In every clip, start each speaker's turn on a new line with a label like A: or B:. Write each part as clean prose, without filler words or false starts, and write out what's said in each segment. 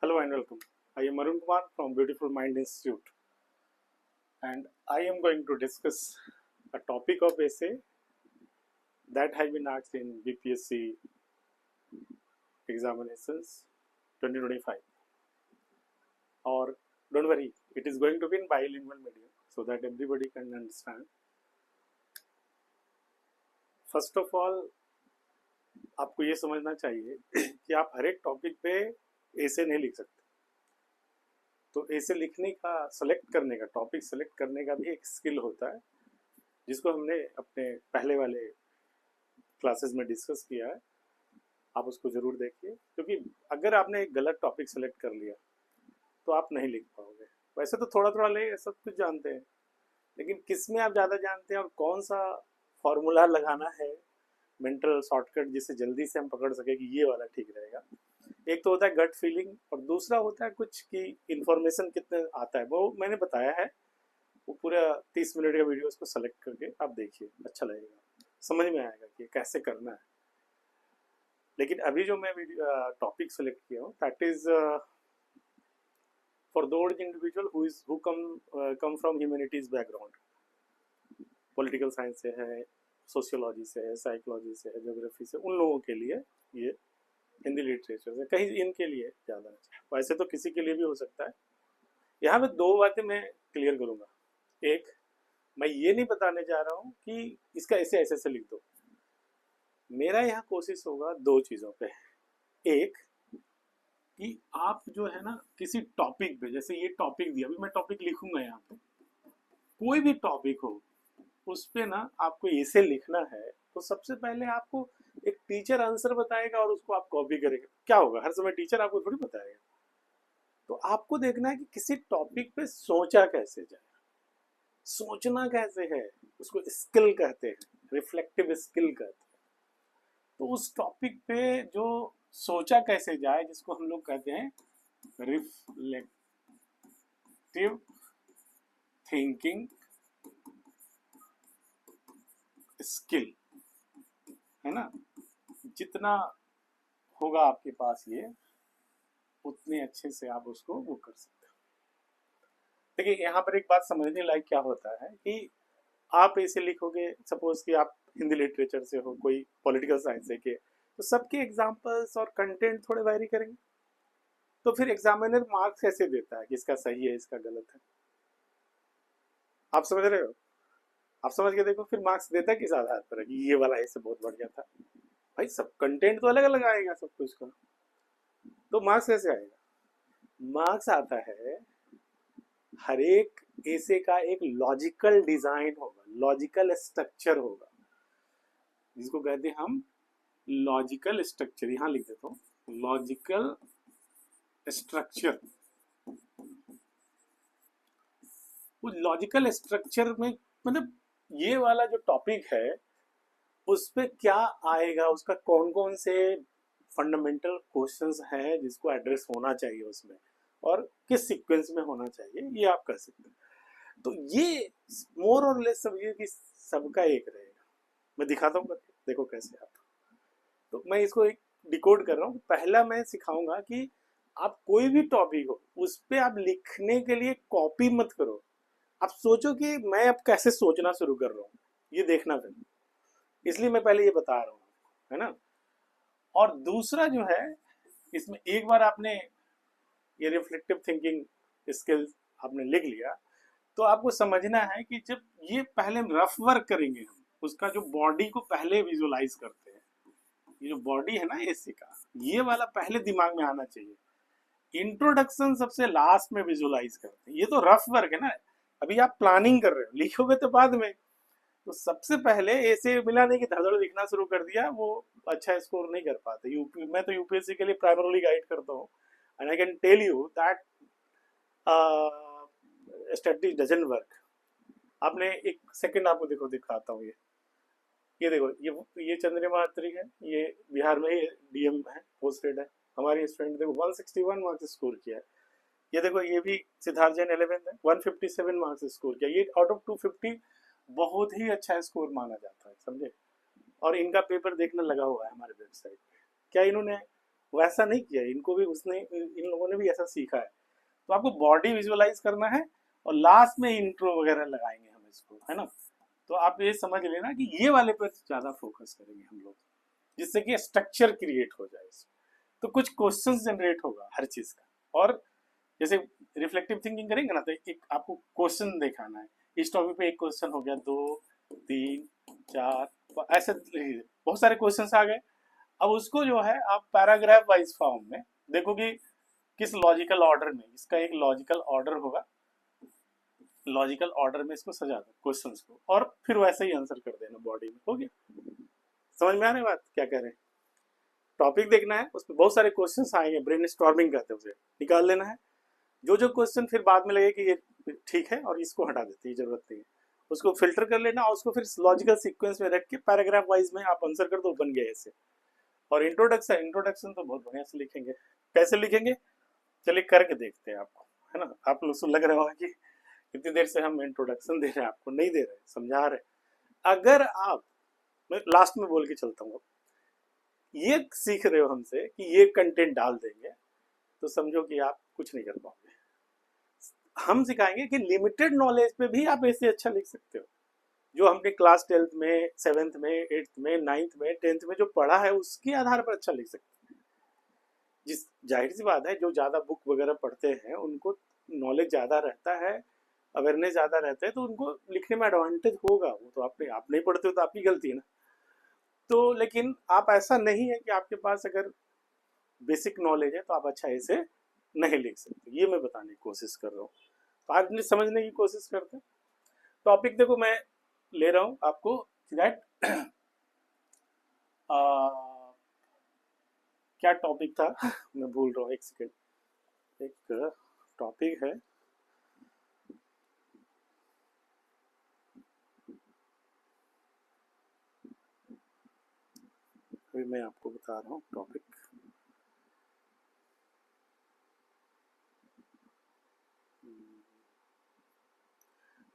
A: Hello and welcome. I am Arun Kumar from Beautiful Mind Institute, and I am going to discuss a topic of essay that has been asked in BPSC examinations 2025. Or don't worry, it is going to be in bilingual medium so that everybody can understand. First of all, आपको ये समझना चाहिए कि आप हर एक topic पे ऐसे नहीं लिख सकते। तो ऐसे लिखने का, सेलेक्ट करने का, टॉपिक सेलेक्ट करने का भी एक स्किल होता है, जिसको हमने अपने पहले वाले क्लासेस में डिस्कस किया है। आप उसको ज़रूर देखिए, क्योंकि अगर आपने एक गलत टॉपिक सेलेक्ट कर लिया तो आप नहीं लिख पाओगे। वैसे तो थोड़ा थोड़ा ले सब कुछ जानते हैं, लेकिन किस में आप ज़्यादा जानते हैं और कौन सा फॉर्मूला लगाना है, मेंटल शॉर्टकट जिसे जल्दी से हम पकड़ सके कि ये वाला ठीक रहेगा। एक तो होता है गट फीलिंग और दूसरा होता है कुछ की इन्फॉर्मेशन कितने आता है, वो मैंने बताया है। वो पूरा 30 मिनट का वीडियो उसको सेलेक्ट करके आप देखिए, अच्छा लगेगा, समझ में आएगा कि कैसे करना है। लेकिन अभी जो मैं टॉपिक सेलेक्ट किया हूँ, that is for those individual who come from humanities background. Political science से है, सोशियोलॉजी से है, साइकोलॉजी से है, ज्योग्राफी से, उन लोगों के लिए ये हिंदी लिटरेचर से कहीं इनके लिए ज़्यादा है। वैसे तो किसी के लिए भी हो सकता है। यहाँ पे दो बातें मैं क्लियर करूँगा। एक, मैं ये नहीं बताने जा रहा हूँ कि इसका ऐसे ऐसे से लिख दो। मेरा यहाँ कोशिश होगा दो चीज़ों पे। एक कि आप जो है ना किसी टॉपिक पे, जैसे ये टॉपिक दिया, अभी मैं टॉपिक लिखूंगा यहाँ पे, कोई भी टॉपिक हो उस पे ना आपको ऐसे लिखना है, तो सबसे पहले आपको एक टीचर आंसर बताएगा और उसको आप कॉपी करेंगे। क्या होगा, हर समय टीचर आपको थोड़ी बताएगा। तो आपको देखना है कि किसी टॉपिक पे सोचा कैसे जाए, सोचना कैसे है, उसको स्किल कहते हैं, रिफ्लेक्टिव स्किल कहते हैं। तो उस टॉपिक पे जो सोचा कैसे जाए, जिसको हम लोग कहते हैं रिफ्लेक्टिव थिंकिंग स्किल, है ना। जितना होगा आपके पास ये, उतने अच्छे से आप उसको वो कर सकते हो। देखिए यहाँ पर एक बात समझने लायक क्या होता है कि आप ऐसे लिखोगे, सपोज कि आप हिंदी लिटरेचर से हो, कोई पॉलिटिकल साइंस से के, तो सबके एग्जाम्पल्स और कंटेंट थोड़े वैरी करेंगे। तो फिर एग्जामिनर मार्क्स कैसे देता है कि इसका सही है, इसका गलत है? आप समझ रहे हो? आप समझ के देखो, फिर मार्क्स देता है किस आधार पर कि ये वाला ऐसे बहुत बढ़िया था। भाई सब कंटेंट तो अलग अलग आएगा सब कुछ का, तो मार्क्स कैसे आएगा? मार्क्स आता है हर एक ऐसे का एक लॉजिकल डिजाइन होगा, लॉजिकल स्ट्रक्चर होगा, जिसको कहते हैं हम लॉजिकल स्ट्रक्चर। यहां लिख देता हूं, लॉजिकल स्ट्रक्चर। उस लॉजिकल स्ट्रक्चर में मतलब ये वाला जो टॉपिक है उस पे क्या आएगा, उसका कौन कौन से फंडामेंटल क्वेश्चंस हैं जिसको एड्रेस होना चाहिए उसमें, और किस सीक्वेंस में होना चाहिए, ये आप कर सकते हैं। तो ये मोर और लेस समझिए कि सबका एक रहेगा। मैं दिखाता हूँ करके, देखो कैसे आप। तो मैं इसको एक डिकोड कर रहा हूँ। पहला मैं सिखाऊंगा कि आप कोई भी टॉपिक हो उस पर आप लिखने के लिए कॉपी मत करो। आप सोचो कि मैं अब कैसे सोचना शुरू कर रहा हूँ, ये देखना फिर। इसलिए मैं पहले ये बता रहा हूँ, है ना। और दूसरा जो है, इसमें एक बार आपने ये रिफ्लेक्टिव थिंकिंग स्किल्स आपने लिख लिया, तो आपको समझना है कि जब ये पहले रफ वर्क करेंगे हम, उसका जो बॉडी को पहले विजुलाइज करते हैं, ये जो बॉडी है ना एसी का, ये वाला पहले दिमाग में आना चाहिए। इंट्रोडक्शन सबसे लास्ट में विजुलाइज करते हैं। ये तो रफ वर्क है ना, अभी आप प्लानिंग कर रहे हो, लिखोगे तो बाद में। तो सबसे पहले ऐसे मिला नहीं कि धड़धड़ लिखना शुरू कर दिया, वो अच्छा स्कोर नहीं कर पाते। यूपी मैं तो यूपीएससी के लिए प्राइमरली गाइड करता हूँ, and I can tell you that strategy doesn't work. आपने एक सेकंड आपको देखो दिखाता हूँ, ये देखो, ये चंद्रमा अत्री है, ये बिहार में ही डीएम है, पोस्टेड है। हमारी स्टूडेंट देखो 161 मार्क्स स्कोर किया है। ये देखो, ये भी सिद्धार्थ जैन 11th है, 157 मार्क्स स्कोर किया। ये आउट ऑफ 250 बहुत ही अच्छा स्कोर माना जाता है, समझे। और इनका पेपर देखने लगा हुआ है हमारे वेबसाइट पे। क्या इन्होंने वैसा नहीं किया, इनको भी उसने, इन लोगों ने भी ऐसा सीखा है। तो आपको बॉडी विजुअलाइज करना है और लास्ट में इंट्रो वगैरह लगाएंगे हम इसको, है ना। तो आप ये समझ लेना कि ये वाले पर ज्यादा फोकस करेंगे हम लोग, जिससे कि स्ट्रक्चर क्रिएट हो जाए इसमें। तो कुछ क्वेश्चंस जनरेट होगा हर चीज का। और जैसे रिफ्लेक्टिव थिंकिंग करेंगे ना, तो एक आपको क्वेश्चन दिखाना है, इस टॉपिक पे एक क्वेश्चन हो गया, 2 3 4, ऐसे बहुत सारे क्वेश्चंस आ गए। अब उसको जो है आप पैराग्राफ वाइज फॉर्म में देखो कि किस लॉजिकल ऑर्डर में, इसका एक लॉजिकल ऑर्डर होगा, लॉजिकल ऑर्डर में इसको सजा दो क्वेश्चंस को, और फिर वैसे ही आंसर कर देना बॉडी में, हो गया। समझ में आ रही बात क्या कह रहे हैं। टॉपिक देखना है, उसमें बहुत सारे क्वेश्चंस आएंगे, ब्रेन स्टॉर्मिंग कहते हैं उसे, निकाल लेना है। जो जो क्वेश्चन फिर बाद में लगे कि ये ठीक है और इसको हटा देते हैं, जरूरत नहीं है, उसको फिल्टर कर लेना और उसको फिर लॉजिकल सीक्वेंस में रख के पैराग्राफ वाइज में आप आंसर कर दो, बन गया ऐसे। और इंट्रोडक्शन, इंट्रोडक्शन तो बहुत बढ़िया से लिखेंगे। कैसे लिखेंगे, चलिए करके देखते हैं आपको, है ना। आप लोग को लग रहा होगा कि इतनी देर से हम इंट्रोडक्शन दे रहे हैं, आपको नहीं दे रहे, समझा रहे। अगर आप, मैं लास्ट में बोल के चलता हूँ, ये सीख रहे हो हमसे कि ये कंटेंट डाल देंगे, तो समझो कि आप कुछ नहीं कर पाओगे। हम सिखाएंगे कि लिमिटेड नॉलेज पे भी आप ऐसे अच्छा लिख सकते हो। जो हमने क्लास 12th में, 7th में, 8th में, 9th में, 10th में जो पढ़ा है उसके आधार पर अच्छा लिख सकते हैं। जिस, जाहिर सी बात है, जो ज्यादा बुक वगैरह पढ़ते हैं उनको नॉलेज ज्यादा रहता है, अवेयरनेस ज्यादा रहता है, तो उनको लिखने में एडवांटेज होगा। वो तो आप नहीं पढ़ते हो तो आपकी गलती है ना। तो लेकिन आप, ऐसा नहीं है कि आपके पास अगर बेसिक नॉलेज है तो आप अच्छा ऐसे नहीं लिख सकते, ये मैं बताने की कोशिश कर रहा हूँ। तो आपने समझने की कोशिश करते हैं। टॉपिक देखो मैं ले रहा हूँ आपको, दैट क्या टॉपिक था मैं भूल रहा हूँ, एक सेकेंड। एक टॉपिक है, अभी मैं आपको बता रहा हूँ topic.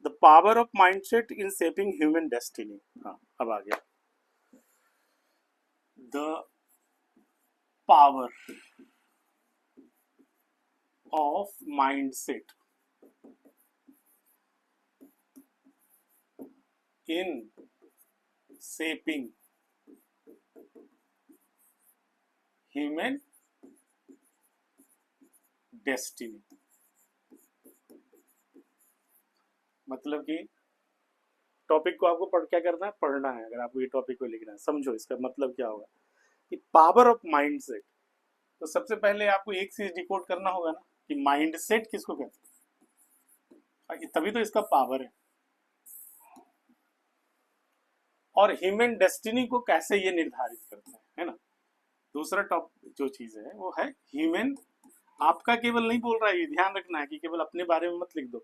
A: The power of mindset in shaping human destiny. हाँ, अब आ गया। The power of mindset in shaping human destiny. मतलब कि टॉपिक को आपको क्या करना है, पढ़ना है। अगर आपको ये टॉपिक को लिखना है, समझो इसका मतलब क्या होगा कि पावर ऑफ माइंडसेट। तो सबसे पहले आपको एक चीज डिकोड करना होगा ना कि माइंडसेट किसको कहते हैं, तभी तो इसका पावर है। और ह्यूमन डेस्टिनी को कैसे ये निर्धारित करता है ना। दूसरा टॉप जो चीज है वो है ह्यूमन, आपका केवल नहीं बोल रहा है, ये ध्यान रखना है कि केवल अपने बारे में मत लिख दो,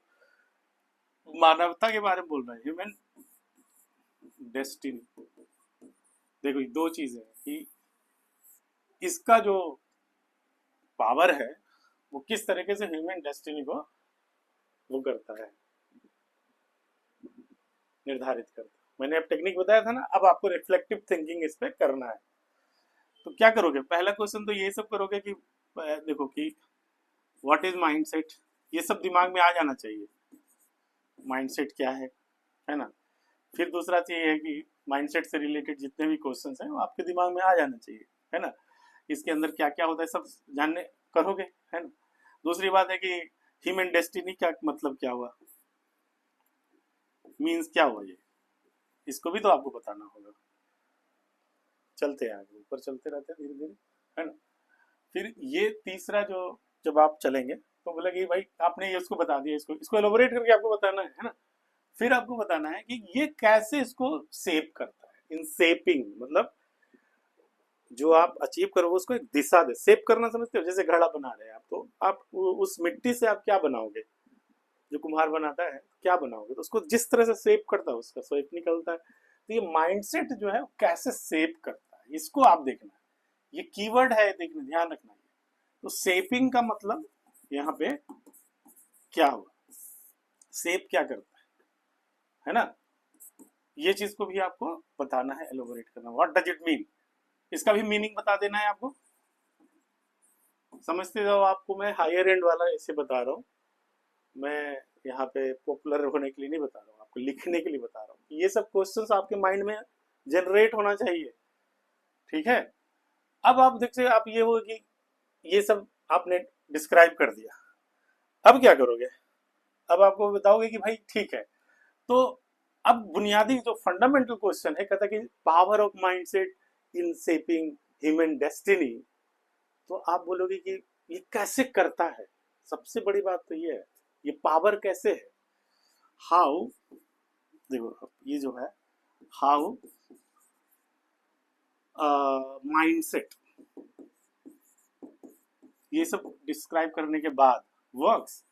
A: मानवता के बारे में बोल रहा है, ह्यूमन डेस्टिनी। देखो ये दो चीजें हैं कि इसका जो पावर है वो किस तरीके से ह्यूमन डेस्टिनी को वो करता है, निर्धारित करता है। मैंने अब टेक्निक बताया था ना, अब आपको रिफ्लेक्टिव थिंकिंग इस पे करना है। तो क्या करोगे, पहला क्वेश्चन तो ये सब करोगे कि देखो कि व्हाट इज माइंडसेट, ये सब दिमाग में आ जाना चाहिए, माइंडसेट क्या है ना। फिर दूसरा चीज है कि माइंडसेट से रिलेटेड जितने भी क्वेश्चंस हैं वो आपके दिमाग में आ जाना चाहिए, है ना। इसके अंदर क्या क्या होता है सब जानने करोगे, है ना। दूसरी बात है कि ह्यूमन डेस्टिनी का मतलब क्या हुआ, मीन्स क्या हुआ, ये इसको भी तो आपको बताना होगा। चलते हैं आगे, ऊपर चलते रहते हैं धीरे धीरे, है ना। फिर ये तीसरा जो, जब आप चलेंगे तो बोला कि भाई आपने ये उसको बता दिया, इसको इसको एलोबरेट करके आपको बताना है ना। फिर आपको बताना है कि ये कैसे इसको सेप करता है, इन सेपिंग मतलब जो आप अचीव करोगे उसको एक दिशा दे। सेप करना समझते हो, जैसे घड़ा बना रहे हैं आप, तो आप उस मिट्टी से आप क्या बनाओगे, जो कुम्हार बनाता है क्या बनाओगे, तो उसको जिस तरह से सेप करता है उसका शेप निकलता है। तो ये माइंडसेट जो है वो कैसे सेप करता है, इसको आप देखना है। ये कीवर्ड है, देखना, ध्यान रखना है। तो सेपिंग का मतलब यहाँ पे क्या हुआ, सेप क्या करता है ना। ये चीज को भी आपको बताना है, एलोबोरेट करना, व्हाट डज इट मीन, इसका भी मीनिंग बता देना है आपको। समझते जाओ, आपको मैं हायर एंड वाला ऐसे बता रहा हूँ। मैं यहाँ पे पॉपुलर होने के लिए नहीं बता रहा हूँ, आपको लिखने के लिए बता रहा हूँ। ये सब क्वेश्चंस आपके माइंड में जनरेट होना चाहिए, ठीक है। अब आप देखिए, आप ये हो कि ये सब आपने डिस्क्राइब कर दिया, अब क्या करोगे? अब आपको बताओगे कि भाई ठीक है, तो अब बुनियादी जो फंडामेंटल क्वेश्चन है, कहता है कि power of mindset in shaping human destiny. तो आप बोलोगे कि ये कैसे करता है? सबसे बड़ी बात तो ये है, ये पावर कैसे है? हाउ, देखो ये जो है, हाउ माइंडसेट, ये सब डिस्क्राइब करने के बाद वर्क्स,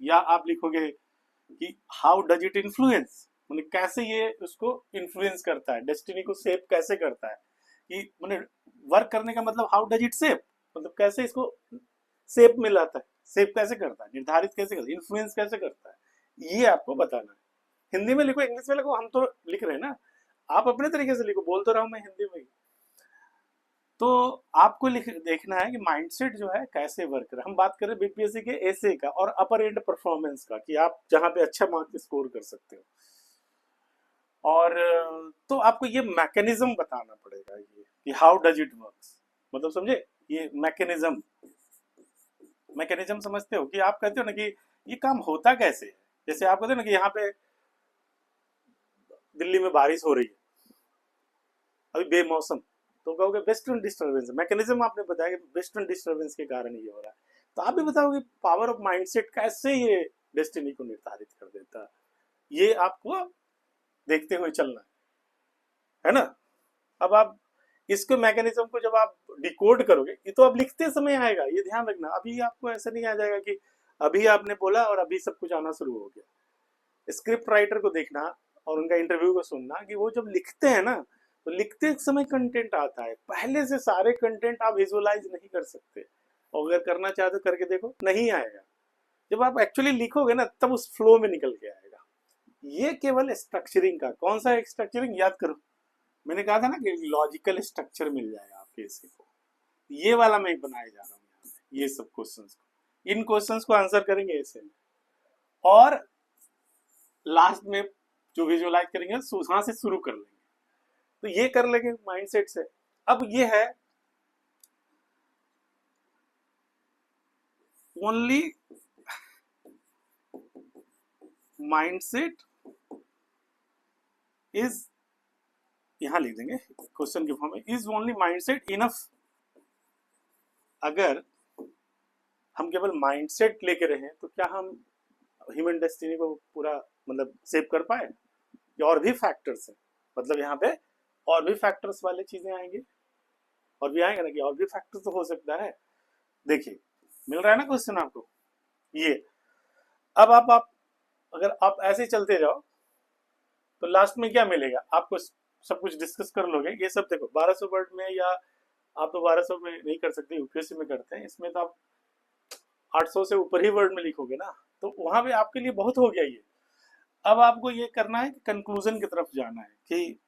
A: या आप लिखोगे कि हाउ डज इट इन्फ्लुएंस, मतलब कैसे ये उसको इन्फ्लुएंस करता है, डेस्टिनी को शेप कैसे करता है। कि मतलब वर्क करने का मतलब हाउ डज इट शेप, मतलब कैसे इसको शेप में लाता है, शेप कैसे करता है, निर्धारित कैसे करता है, इन्फ्लुएंस कैसे करता है, ये आपको बताना है। हिंदी में लिखो, इंग्लिश में लिखो, हम तो लिख रहे हैं ना, आप अपने तरीके से लिखो, बोल तो रहा हूं मैं हिंदी में ही। तो आपको लिख देखना है कि माइंडसेट जो है कैसे वर्क कर, हम बात करें बीपीएससी के एसए का और अपर एंड परफॉर्मेंस का, कि आप जहां पे अच्छा मार्क्स स्कोर कर सकते हो। और तो आपको ये मैकेनिज्म बताना पड़ेगा, ये कि हाउ डज इट वर्क्स, मतलब समझे, ये मैकेनिज्म, मैकेनिज्म समझते हो कि आप कहते हो ना कि ये काम होता कैसे है। जैसे आप कहते हो ना कि यहाँ पे दिल्ली में बारिश हो रही है अभी बेमौसम, तो कहोगे वेस्टर्न डिस्टर्बेंस, मैकेनिज्म आपने बताया कि वेस्टर्न डिस्टर्बेंस के कारण ये हो रहा है। तो आप भी बताओगे पावर ऑफ माइंडसेट कैसे ये डेस्टिनी को निर्धारित कर देता है, ये आपको देखते हुए चलना है ना। अब आप इसके मैकेनिज्म को जब आप डिकोड करोगे, ये तो अब लिखते समय आएगा, ये ध्यान रखना, अभी आपको ऐसा नहीं आ जाएगा कि अभी आपने बोला और अभी सब कुछ आना शुरू हो गया। स्क्रिप्ट राइटर को देखना और उनका इंटरव्यू को सुनना कि वो जब लिखते हैं ना, तो लिखते समय कंटेंट आता है, पहले से सारे कंटेंट आप विजुअलाइज नहीं कर सकते, और अगर करना चाहते तो करके देखो, नहीं आएगा। जब आप एक्चुअली लिखोगे ना, तब उस फ्लो में निकल के आएगा। ये केवल स्ट्रक्चरिंग का, कौन सा स्ट्रक्चरिंग याद करो, मैंने कहा था ना कि लॉजिकल स्ट्रक्चर मिल जाएगा आपके इसी को, ये वाला मैं बनाया जा रहा हूँ यहाँ पे, ये सब क्वेश्चंस को, इन क्वेश्चंस को आंसर करेंगे ऐसे में, और लास्ट में जो विजुअलाइज करेंगे वहां से शुरू कर लेंगे। तो ये कर लेंगे माइंडसेट से। अब ये है ओनली माइंडसेट इज, यहां लिख देंगे क्वेश्चन के फॉर्म में, इज ओनली माइंडसेट इनफ। अगर हम केवल माइंडसेट लेके रहे तो क्या हम ह्यूमन डेस्टिनी को पूरा मतलब सेव कर पाए, या और भी फैक्टर्स हैं, मतलब यहाँ पे और भी फैक्टर्स वाले चीजें आएंगे, और भी आएंगे ना, कि और भी फैक्टर्स तो हो सकता है। देखिए, मिल रहा है ना क्वेश्चन आपको ये। अब आप अगर आप ऐसे ही चलते जाओ तो लास्ट में क्या मिलेगा आपको, सब कुछ डिस्कस कर लोगे ये सब। देखो 1200 वर्ड में, या आप तो 1200 में नहीं कर सकते, यूपीएससी में करते हैं, इसमें तो आप 800 से ऊपर ही वर्ड में लिखोगे ना, तो वहां पे आपके लिए बहुत हो गया ये। अब आपको ये करना है कि कंक्लूजन की तरफ जाना है, कि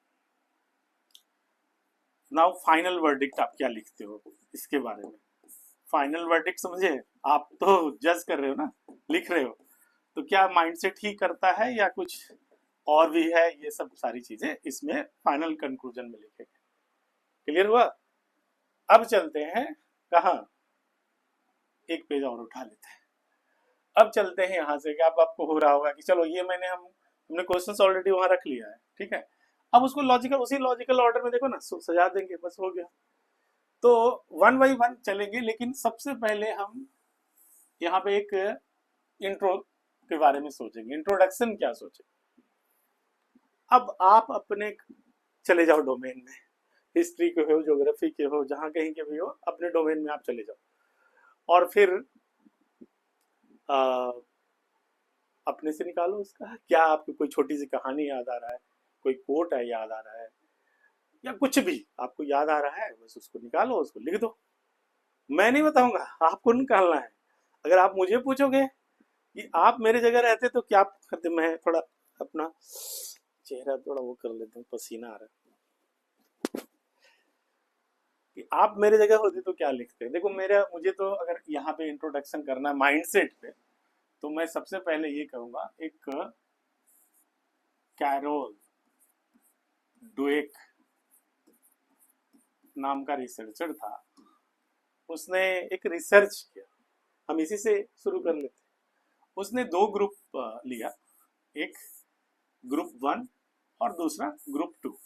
A: नाउ फाइनल वर्डिक्ट आप क्या लिखते हो इसके बारे में। फाइनल वर्डिक्ट समझे, आप तो जज कर रहे हो ना, लिख रहे हो, तो क्या माइंडसेट ही करता है या कुछ और भी है, ये सब सारी चीजें इसमें फाइनल कंक्लूजन में लिखेंगे। क्लियर हुआ? अब चलते हैं कहा, एक पेज और उठा लेते हैं। अब चलते हैं यहाँ से, कि अब आपको हो रहा होगा कि चलो ये हमने क्वेश्चंस ऑलरेडी वहां रख लिया है, ठीक है। अब उसको लॉजिकल, उसी लॉजिकल ऑर्डर में देखो ना, सजा देंगे, बस हो गया। तो वन बाई वन चलेंगे, लेकिन सबसे पहले हम यहाँ पे एक इंट्रो के बारे में सोचेंगे, इंट्रोडक्शन क्या सोचे। अब आप अपने चले जाओ डोमेन में, हिस्ट्री के हो, ज्योग्राफी के हो, जहां कहीं के भी हो, अपने डोमेन में आप चले जाओ, और फिर आ, अपने से निकालो उसका, क्या आपको कोई छोटी सी कहानी याद आ रहा है, कोई कोट है याद आ रहा है, या कुछ भी आपको याद आ रहा है, बस उसको निकालो, उसको लिख दो। मैं नहीं बताऊंगा, आपको निकालना है। अगर आप मुझे पूछोगे कि आप मेरे जगह रहते तो क्या करते, मैं थोड़ा अपना चेहरा थोड़ा वो कर लेता हूँ, पसीना आ रहा है, कि आप मेरे जगह होते तो क्या लिखते। देखो मेरा, मुझे तो अगर यहाँ पे इंट्रोडक्शन करना है माइंडसेट पे, तो मैं सबसे पहले ये कहूँगा, एक कैरोल डुएक नाम का रिसर्चर था, उसने एक रिसर्च किया, हम इसी से शुरू कर लेते। उसने दो ग्रुप लिया, एक ग्रुप 1 और दूसरा ग्रुप 2,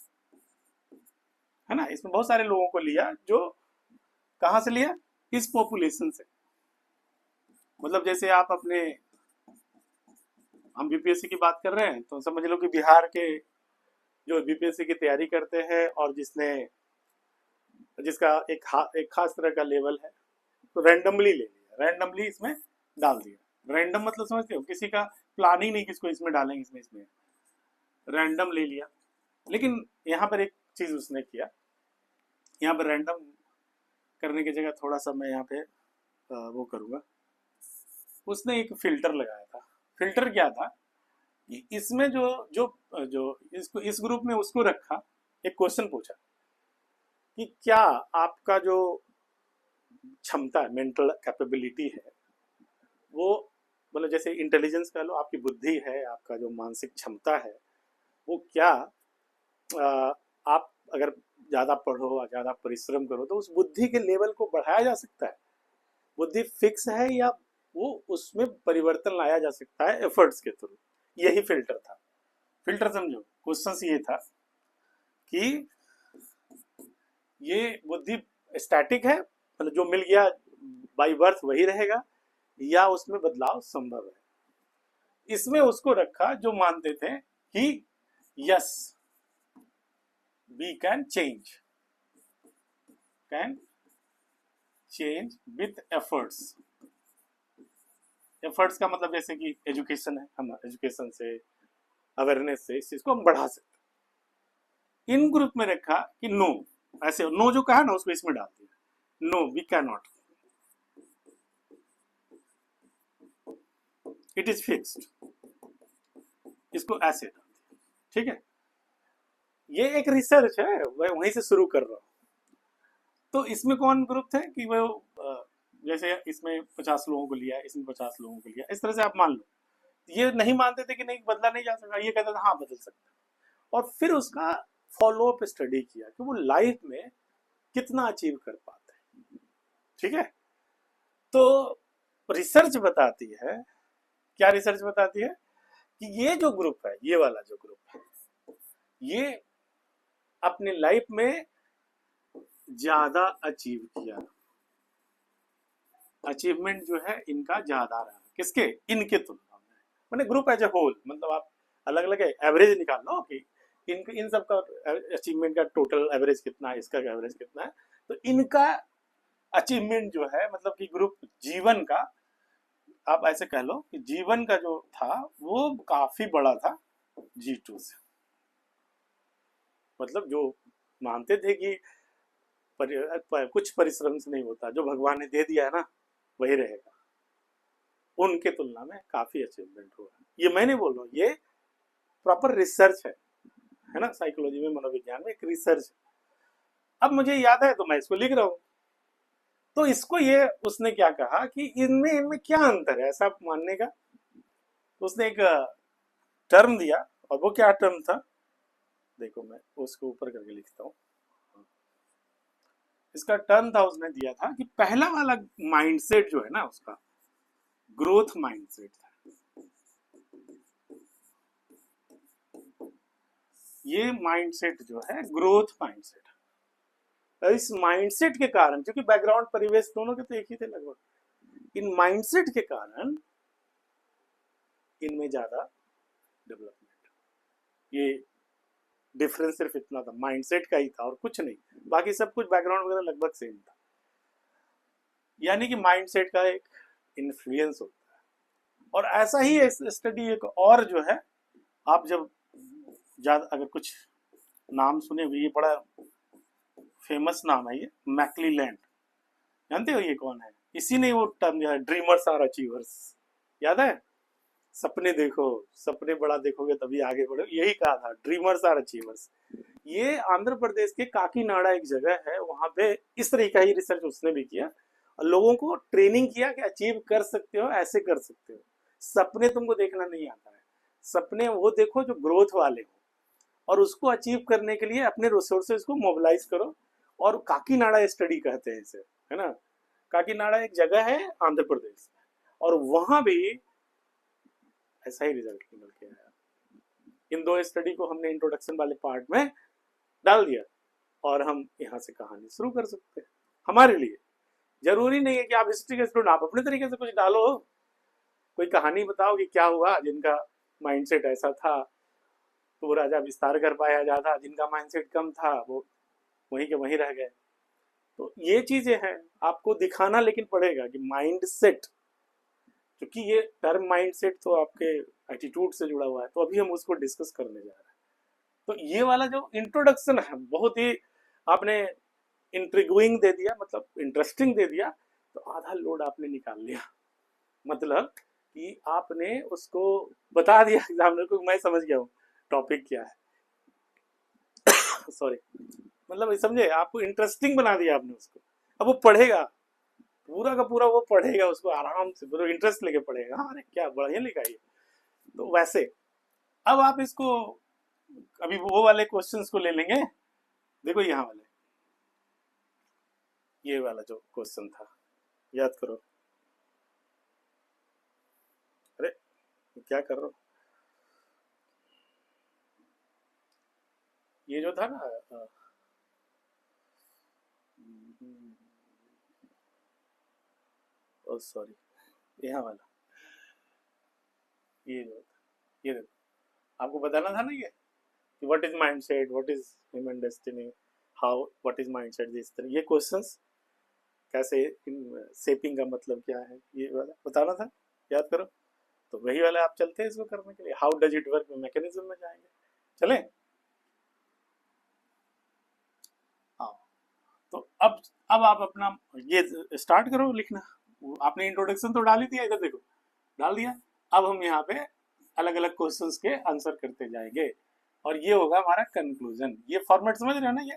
A: है ना। इसमें बहुत सारे लोगों को लिया, जो कहाँ से लिया, इस पॉपुलेशन से। मतलब जैसे आप अपने, हम बीपीएससी की बात कर रहे हैं तो समझ लो कि बिहार के जो बीपीएससी की तैयारी करते हैं और जिसका एक खास तरह का लेवल है, तो रैंडमली ले लिया, रैंडमली इसमें डाल दिया। रैंडम मतलब समझते हो, किसी का प्लानिंग नहीं किसको इसमें डालेंगे, इसमें रैंडम ले लिया। लेकिन यहाँ पर एक चीज उसने किया, यहाँ पर रैंडम करने की जगह थोड़ा सा मैं यहाँ पे वो करूँगा, उसने एक फिल्टर लगाया था। फिल्टर क्या था कि इसमें जो जो जो इसको इस ग्रुप में उसको रखा, एक क्वेश्चन पूछा कि क्या आपका जो क्षमता है, मेंटल कैपेबिलिटी है, वो मतलब जैसे इंटेलिजेंस कह लो, आपकी बुद्धि है, आपका जो मानसिक क्षमता है, वो क्या आप अगर ज़्यादा पढ़ो, ज़्यादा परिश्रम करो, तो उस बुद्धि के लेवल को बढ़ाया जा सकता है। बुद्धि फिक्स है या वो उसमें परिवर्तन लाया जा सकता है एफर्ट्स के थ्रू। यही फिल्टर था। फिल्टर समझो, क्वेश्चन ये था कि ये बुद्धि स्टैटिक है, मतलब जो मिल गया बाई बर्थ वही रहेगा, या उसमें बदलाव संभव है। इसमें उसको रखा जो मानते थे कि yes we can change with efforts. Efforts का मतलब जैसे कि एजुकेशन है, हम एजुकेशन से, अवेयरनेस से इस चीज को हम बढ़ा सकते। इन ग्रुप में रखा कि नो, ऐसे नो जो कहा ना उसको इसमें डाल दिया, no we can not, it is fixed, इसको ऐसे डाल दिया। ठीक है, ये एक रिसर्च है, मैं वहीं से शुरू कर रहा हूँ। तो इसमें कौन ग्रुप थे कि वो जैसे इसमें 50 लोगों को लिया, इसमें 50 लोगों को लिया, इस तरह से आप मान लो। ये नहीं मानते थे कि नहीं बदला नहीं जा सकता, ये कहता था हाँ बदल सकता। और फिर उसका फॉलो अप स्टडी किया कि वो लाइफ में कितना अचीव कर पाते हैं। ठीक है, तो रिसर्च बताती है, क्या रिसर्च बताती है कि ये जो ग्रुप है, ये वाला जो ग्रुप है, ये अपनी लाइफ में ज्यादा अचीव किया, अचीवमेंट जो है इनका ज्यादा रहा, किसके, इनके तुलना में। मैंने ग्रुप एज ए होल, मतलब आप अलग अलग एवरेज निकाल लो कि इन सब का अचीवमेंट का टोटल एवरेज कितना है, इसका एवरेज कितना है। तो इनका अचीवमेंट जो है, मतलब कि ग्रुप जीवन का, आप ऐसे कह लो कि जीवन का जो था वो काफी बड़ा था G2 से। मतलब जो मानते थे कि कुछ परिश्रम से नहीं होता, जो भगवान ने दे दिया है ना वही रहेगा, उनके तुलना में काफी अचीवमेंट हुआ। ये मैं नहीं बोल रहा हूँ, ये प्रॉपर रिसर्च है ना, साइकोलॉजी में, मनोविज्ञान में एक रिसर्च। अब मुझे याद है तो मैं इसको लिख रहा हूँ। तो इसको ये उसने क्या कहा कि इनमें इनमें क्या अंतर है ऐसा मानने का। उसने एक टर्म दिया, और वो क्या टर्म था, देखो मैं उसको ऊपर करके लिखता हूँ। इसका टर्म था, उसने दिया था कि पहला वाला माइंडसेट जो है ना उसका ग्रोथ माइंडसेट था। ये माइंडसेट जो है ग्रोथ माइंडसेट, इस माइंडसेट के कारण, क्योंकि बैकग्राउंड परिवेश दोनों के तो एक ही थे लगभग, इन माइंडसेट के कारण इनमें ज्यादा डेवलपमेंट। ये डिफरेंस सिर्फ इतना था, माइंडसेट का ही था और कुछ नहीं, बाकी सब कुछ बैकग्राउंड वगैरह लगभग सेम था। यानी कि माइंडसेट का एक इन्फ्लुएंस होता है। और ऐसा ही स्टडी एक और जो है, आप जब ज्यादा अगर कुछ नाम सुने हुए, ये बड़ा फेमस नाम है, ये मैक्लीलैंड, जानते हो ये कौन है? इसी ने वो टर्म दिया, ड्रीमर्स आर अचीवर्स, याद है? सपने देखो, सपने बड़ा देखोगे तभी आगे बढ़ोगे, यही कहा था, ड्रीमर्स आर अचीवर्स। ये आंध्र प्रदेश के काकीनाडा एक जगह है, वहां पे इस तरह का ही रिसर्च उसने भी किया और लोगों को ट्रेनिंग किया कि अचीव कर सकते हो, ऐसे कर सकते हो। सपने तुमको देखना नहीं आता है, सपने वो देखो जो ग्रोथ वाले हो, और उसको अचीव करने के लिए अपने रिसोर्सेज को मोबिलाइज करो। और काकीनाडा स्टडी कहते हैं इसे, है ना। काकीनाडा एक जगह है आंध्र प्रदेश में, और वहां भी ऐसा ही रिजल्ट निकल के आया। इन दो स्टडी को हमने इंट्रोडक्शन वाले पार्ट में डाल दिया, और हम यहाँ से कहानी शुरू कर सकते हैं। हमारे लिए जरूरी नहीं है कि आप हिस्ट्री के स्टूडेंट, आप अपने तरीके से कुछ डालो, कोई कहानी बताओ कि क्या हुआ जिनका माइंडसेट ऐसा था तो वो राजा विस्तार कर पाया जाता, जिनका माइंडसेट कम था वो वहीं के वहीं रह गए। तो ये चीजें हैं, आपको दिखाना लेकिन पड़ेगा कि माइंड सेट, क्योंकि ये टर्म माइंड सेट तो आपके एटीट्यूड से जुड़ा हुआ है, तो अभी हम उसको डिस्कस करने जा रहे हैं। तो ये वाला जो इंट्रोडक्शन है बहुत ही आपने इंट्रिगुइंग दे दिया, मतलब इंटरेस्टिंग दे दिया, तो आधा लोड आपने निकाल लिया। मतलब कि आपने उसको बता दिया एग्जामिनर को, मैं समझ गया हूँ टॉपिक क्या है। सॉरी, मतलब समझे, आपको इंटरेस्टिंग बना दिया आपने उसको। अब वो पढ़ेगा, पूरा का पूरा वो पढ़ेगा, उसको आराम से पूरा इंटरेस्ट लेके पढ़ेगा, हाँ, अरे क्या बढ़िया लिखा है। तो वैसे अब आप इसको अभी वो वाले क्वेश्चंस को ले लेंगे। देखो यहाँ वाले, ये वाला जो क्वेश्चन था, याद करो। अरे क्या कर रहा हूँ, ये जो था ना, ओ सॉरी, यहाँ वाला, ये जो ये देखो, आपको बताना था ना ये कि what is mindset, what is human destiny, how, what is mindset, this तरह ये क्वेश्चंस कैसे, शेपिंग का मतलब क्या है, ये वाला बताना था, याद करो। तो वही वाला आप चलते हैं इसको करने के लिए, how does it work mechanism में जाएंगे, चले। हाँ, तो अब आप अपना ये स्टार्ट करो लिखना। आपने इंट्रोडक्शन तो डाल ही दिया, इधर देखो, डाल दिया। अब हम यहाँ पे अलग अलग क्वेश्चंस के आंसर करते जाएंगे, और ये होगा हमारा कंक्लूजन। ये फॉर्मेट समझ रहे हो ना, ये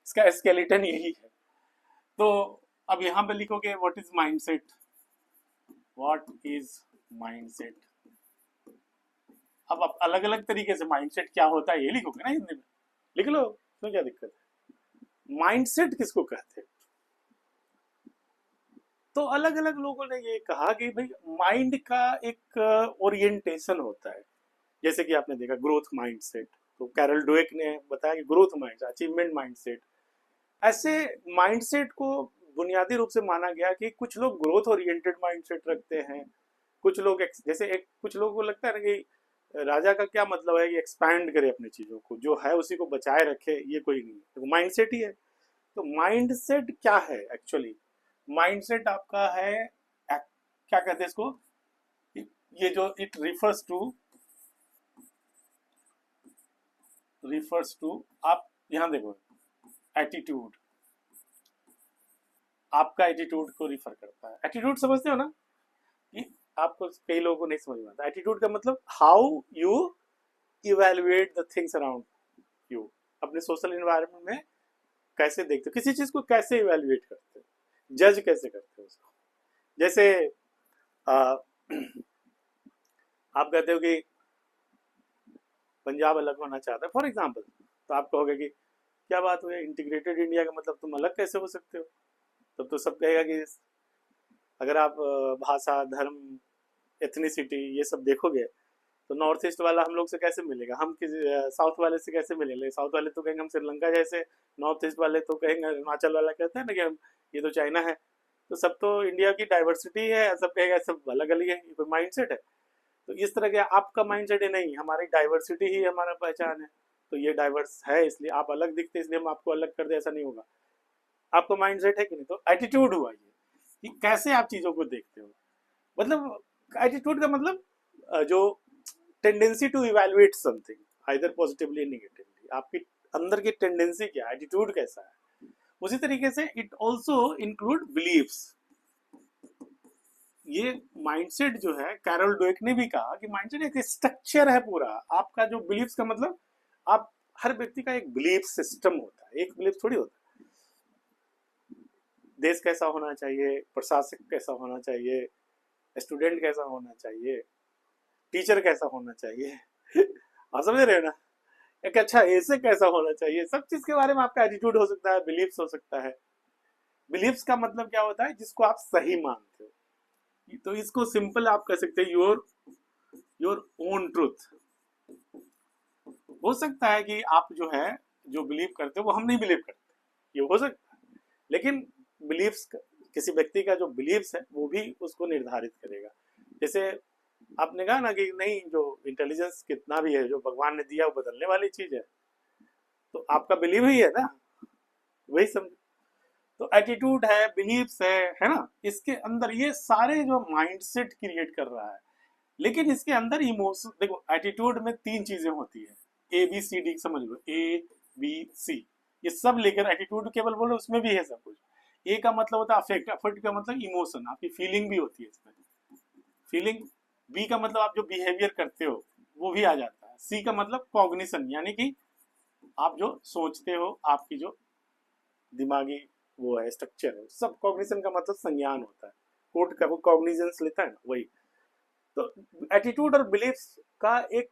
A: इसका स्केलेटन यही है। तो अब यहाँ पे लिखोगे what is mindset, what is mindset. अब आप अलग अलग तरीके से माइंडसेट क्या होता है ये लिखोगे ना हिंदी में, लिख लो, तो क्या दिक्कत है। माइंडसेट किसको कहते हैं, तो अलग अलग लोगों ने ये कहा कि भाई माइंड का एक ओरिएंटेशन होता है। जैसे कि आपने देखा ग्रोथ माइंडसेट, तो कैरल डुएक ने बताया कि ग्रोथ माइंड, अचीवमेंट माइंडसेट। ऐसे माइंडसेट को बुनियादी रूप से माना गया कि कुछ लोग ग्रोथ ओरिएंटेड माइंडसेट रखते हैं, कुछ लोग जैसे एक कुछ लोगों को लगता है ना कि राजा का क्या मतलब है कि एक्सपैंड करे अपनी चीजों को, जो है उसी को बचाए रखे, ये कोई नहीं है, तो माइंडसेट ही है। तो माइंडसेट क्या है एक्चुअली, माइंडसेट आपका है क्या कहते हैं इसको, ये जो इट रिफर्स टू आप यहाँ देखो, एटीट्यूड, आपका एटीट्यूड को रिफर करता है। एटीट्यूड समझते हो ना, कि आपको कई लोगों को नहीं समझ में आता। एटीट्यूड का मतलब how you evaluate the things around you, अपने सोशल इन्वायरमेंट में कैसे देखते हो किसी चीज को, कैसे इवेल्युएट करते हो, जज कैसे करते हो उसको। जैसे आ, आप कहते हो कि पंजाब अलग होना चाहता है फॉर एग्जाम्पल, तो आप कहोगे कि क्या बात हुई, इंटीग्रेटेड इंडिया का मतलब तुम अलग कैसे हो सकते हो। तब तो सब कहेगा कि अगर आप भाषा, धर्म, एथनिसिटी ये सब देखोगे, तो नॉर्थ ईस्ट वाला हम लोग से कैसे मिलेगा, हम किसी साउथ वाले से कैसे मिलेंगे। साउथ वाले तो कहेंगे हम श्रीलंका जैसे, नॉर्थ ईस्ट वाले तो कहेंगे, हिमाचल वाला कहते हैं ना कि हम ये तो चाइना है। तो सब तो इंडिया की डाइवर्सिटी है, सब कहेगा सब अलग अलग है, ये कोई माइंडसेट है। तो इस तरह के आपका माइंडसेट है, नहीं हमारी डाइवर्सिटी ही हमारा पहचान है, तो ये डाइवर्स है इसलिए आप अलग दिखते, इसलिए हम आपको अलग कर दे, ऐसा नहीं होगा। आपका माइंडसेट है कि नहीं, तो एटीट्यूड हुआ ये कि कैसे आप चीजों को देखते हो। मतलब एटीट्यूड का मतलब जो tendency to evaluate something either positively negatively, आपकी अंदर की टेंडेंसी क्या, एटीट्यूड कैसा है। उसी तरीके से इट ऑल्सो इंक्लूड बिलीव्स, ये माइंडसेट जो है, कैरल डवेक ने भी कहा कि माइंडसेट एक स्ट्रक्चर है पूरा आपका। जो बिलीफ्स का मतलब, आप हर व्यक्ति का एक बिलीफ सिस्टम होता है, एक बिलीफ थोड़ी होता है। देश कैसा होना चाहिए, प्रशासक कैसा होना चाहिए, स्टूडेंट कैसा होना चाहिए, टीचर कैसा होना चाहिए आप समझ रहे हो ना। एक अच्छा ऐसे कैसा होना चाहिए, सब चीज के बारे में आपका एटीट्यूड हो सकता है, बिलीफ्स हो सकता है। बिलीफ्स का मतलब क्या होता है, जिसको आप सही मानते हो। तो इसको सिंपल आप कह सकते हैं, योर योर ओन ट्रूथ। हो सकता है कि आप जो है, जो बिलीव करते हो वो हम नहीं बिलीव करते, ये हो सकता है। लेकिन बिलीव्स, किसी व्यक्ति का जो बिलीव्स है वो भी उसको निर्धारित करेगा। जैसे आपने कहा ना कि नहीं, जो इंटेलिजेंस कितना भी है, जो भगवान ने दिया वो बदलने वाली चीज है, तो आपका बिलीव ही है ना, वही समझ। तो एटीट्यूड है, बिलीव्स है ना, इसके अंदर ये सारे जो माइंडसेट क्रिएट कर रहा है। लेकिन इसके अंदर इमोशन देखो, एटीट्यूड में तीन चीजें होती है, ए बी सी डी, समझ लो, ए बी सी, ये सब लेकर एटीट्यूड केवल बोलो, उसमें भी है सब कुछ। ए का मतलब होता है अफेक्ट, अफेक्ट का मतलब इमोशन, आपकी फीलिंग भी होती है इसमें, फीलिंग। बी का मतलब आप जो बिहेवियर करते हो वो भी आ जाता है। सी का मतलब कॉग्निशन, यानी कि आप जो सोचते हो, आपकी जो दिमागी वो है, स्ट्रक्चर है सब। कॉग्निशन का मतलब संज्ञान होता है, कोर्ट का वो कॉग्निजेंस लेता है ना, वही। तो एटीट्यूड और बिलीफ्स का एक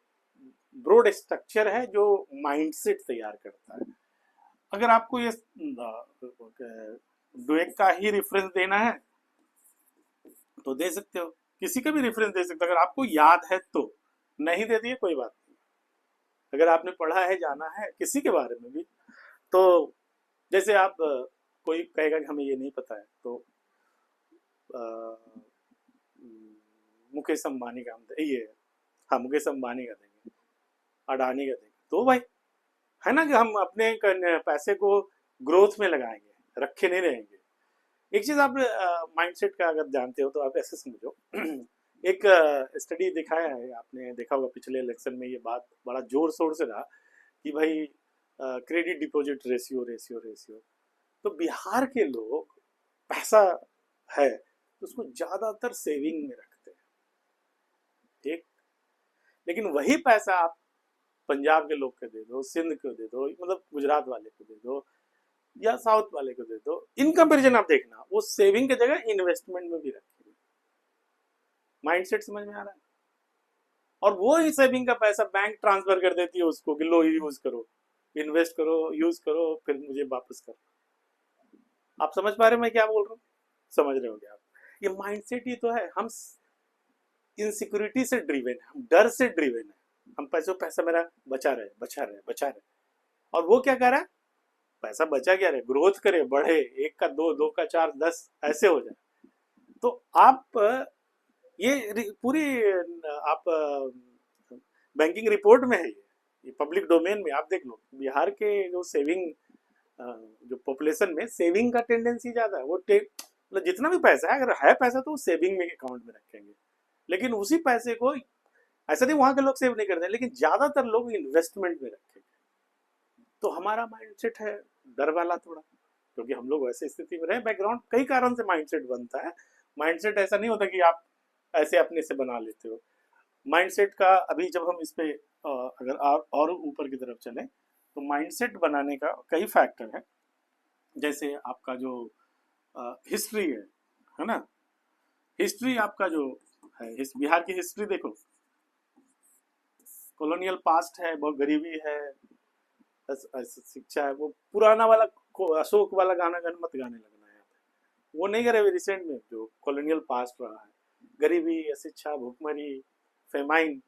A: ब्रॉड स्ट्रक्चर है जो माइंडसेट तैयार करता है। अगर आपको ये डुएक का ही रेफरेंस देना है तो दे सकते हो, किसी का भी रेफरेंस दे सकते हो अगर आपको याद है तो। नहीं दे दिए कोई बात नहीं, अगर आपने पढ़ा है, जाना है किसी के बारे में भी, तो जैसे आप कोई कहेगा कि हमें ये नहीं पता है, तो अ, मुकेश अंबानी का हम ये, हाँ मुकेश अंबानी का देंगे, अडानी का देंगे, तो भाई है ना कि हम अपने पैसे को ग्रोथ में लगाएंगे, रखे नहीं रहेंगे। एक चीज आप माइंडसेट का अगर जानते हो तो आप ऐसे समझो एक स्टडी दिखाया है, आपने देखा होगा पिछले इलेक्शन में, ये बात बड़ा जोर शोर से रहा कि भाई credit deposit ratio ratio ratio. तो बिहार के लोग पैसा है तो उसको ज्यादातर सेविंग में रखते हैं, ठीक। लेकिन वही पैसा आप पंजाब के लोग को दे दो, सिंध को दे दो, मतलब गुजरात वाले को दे दो, या साउथ वाले को दे दो, इन कंपेरिजन आप देखना वो सेविंग की जगह इन्वेस्टमेंट में भी रखेंगे। माइंडसेट समझ में आ रहा है। और वो ही सेविंग का पैसा बैंक ट्रांसफर कर देती है उसको कि लो यूज करो, इन्वेस्ट करो, यूज करो, फिर मुझे वापस करो। आप समझ पा रहे हो मैं क्या बोल रहा हूँ, समझ रहे होगे आप। ये माइंडसेट ही तो है। हम इनसिक्योरिटी से ड्रिवेन है, हम डर से ड्रिवेन है। हम पैसा मेरा बचा रहे बचा रहे बचा रहे, और वो क्या कर रहा है, पैसा बचा क्या रहे, ग्रोथ करे, बढ़े, एक का दो, दो का चार, 10 ऐसे हो जाए। तो आप ये पूरी आप बैंकिंग रिपोर्ट में है, ये पब्लिक डोमेन में आप देख लो। बिहार के जो सेविंग, जो पॉपुलेशन में सेविंग का टेंडेंसी ज्यादा है, वो मतलब जितना भी पैसा है, अगर है पैसा तो वो सेविंग में अकाउंट में रखेंगे। लेकिन उसी पैसे को, ऐसा नहीं वहां के लोग सेव नहीं करते, लेकिन ज्यादातर लोग इन्वेस्टमेंट में रखेंगे। तो हमारा माइंडसेट है डर वाला थोड़ा, क्योंकि हम लोग वैसे स्थिति में रहे, बैकग्राउंड कई कारण से माइंडसेट बनता है। माइंडसेट ऐसा नहीं होता कि आप ऐसे अपने से बना लेते हो। माइंडसेट का अभी जब हम इस पे अगर और ऊपर की तरफ चले, तो माइंडसेट बनाने का कई फैक्टर है। जैसे आपका जो हिस्ट्री है ना, हिस्ट्री आपका जो है, बिहार की हिस्ट्री देखो, कॉलोनियल पास्ट है, बहुत गरीबी है, शिक्षा है, वो पुराना वाला अशोक वाला गाना गन मत गाने लगना है यहाँ पे, वो नहीं करे रिसेंट में, जो कॉलोनियल पास्ट रहा है, गरीबी, अशिक्षा, भूखमरी, फेमाइन,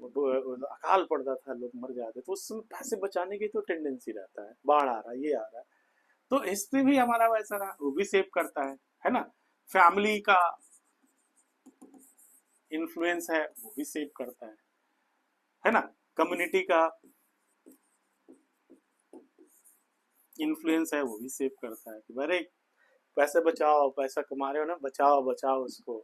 A: अकाल पड़ता था, लोग मर जाते, तो उस समय पैसे बचाने की तो टेंडेंसी रहता है, बाढ़ आ रहा है, ये आ रहा है। तो हिस्ट्री भी हमारा वैसा रहा, वो भी सेव करता है ना। फैमिली का इन्फ्लुएंस है, वो भी सेव करता है ना। कम्युनिटी का इन्फ्लुएंस है, वो भी सेव करता है कि अरे पैसे बचाओ, पैसा कमा रहे हो ना, बचाओ बचाओ उसको।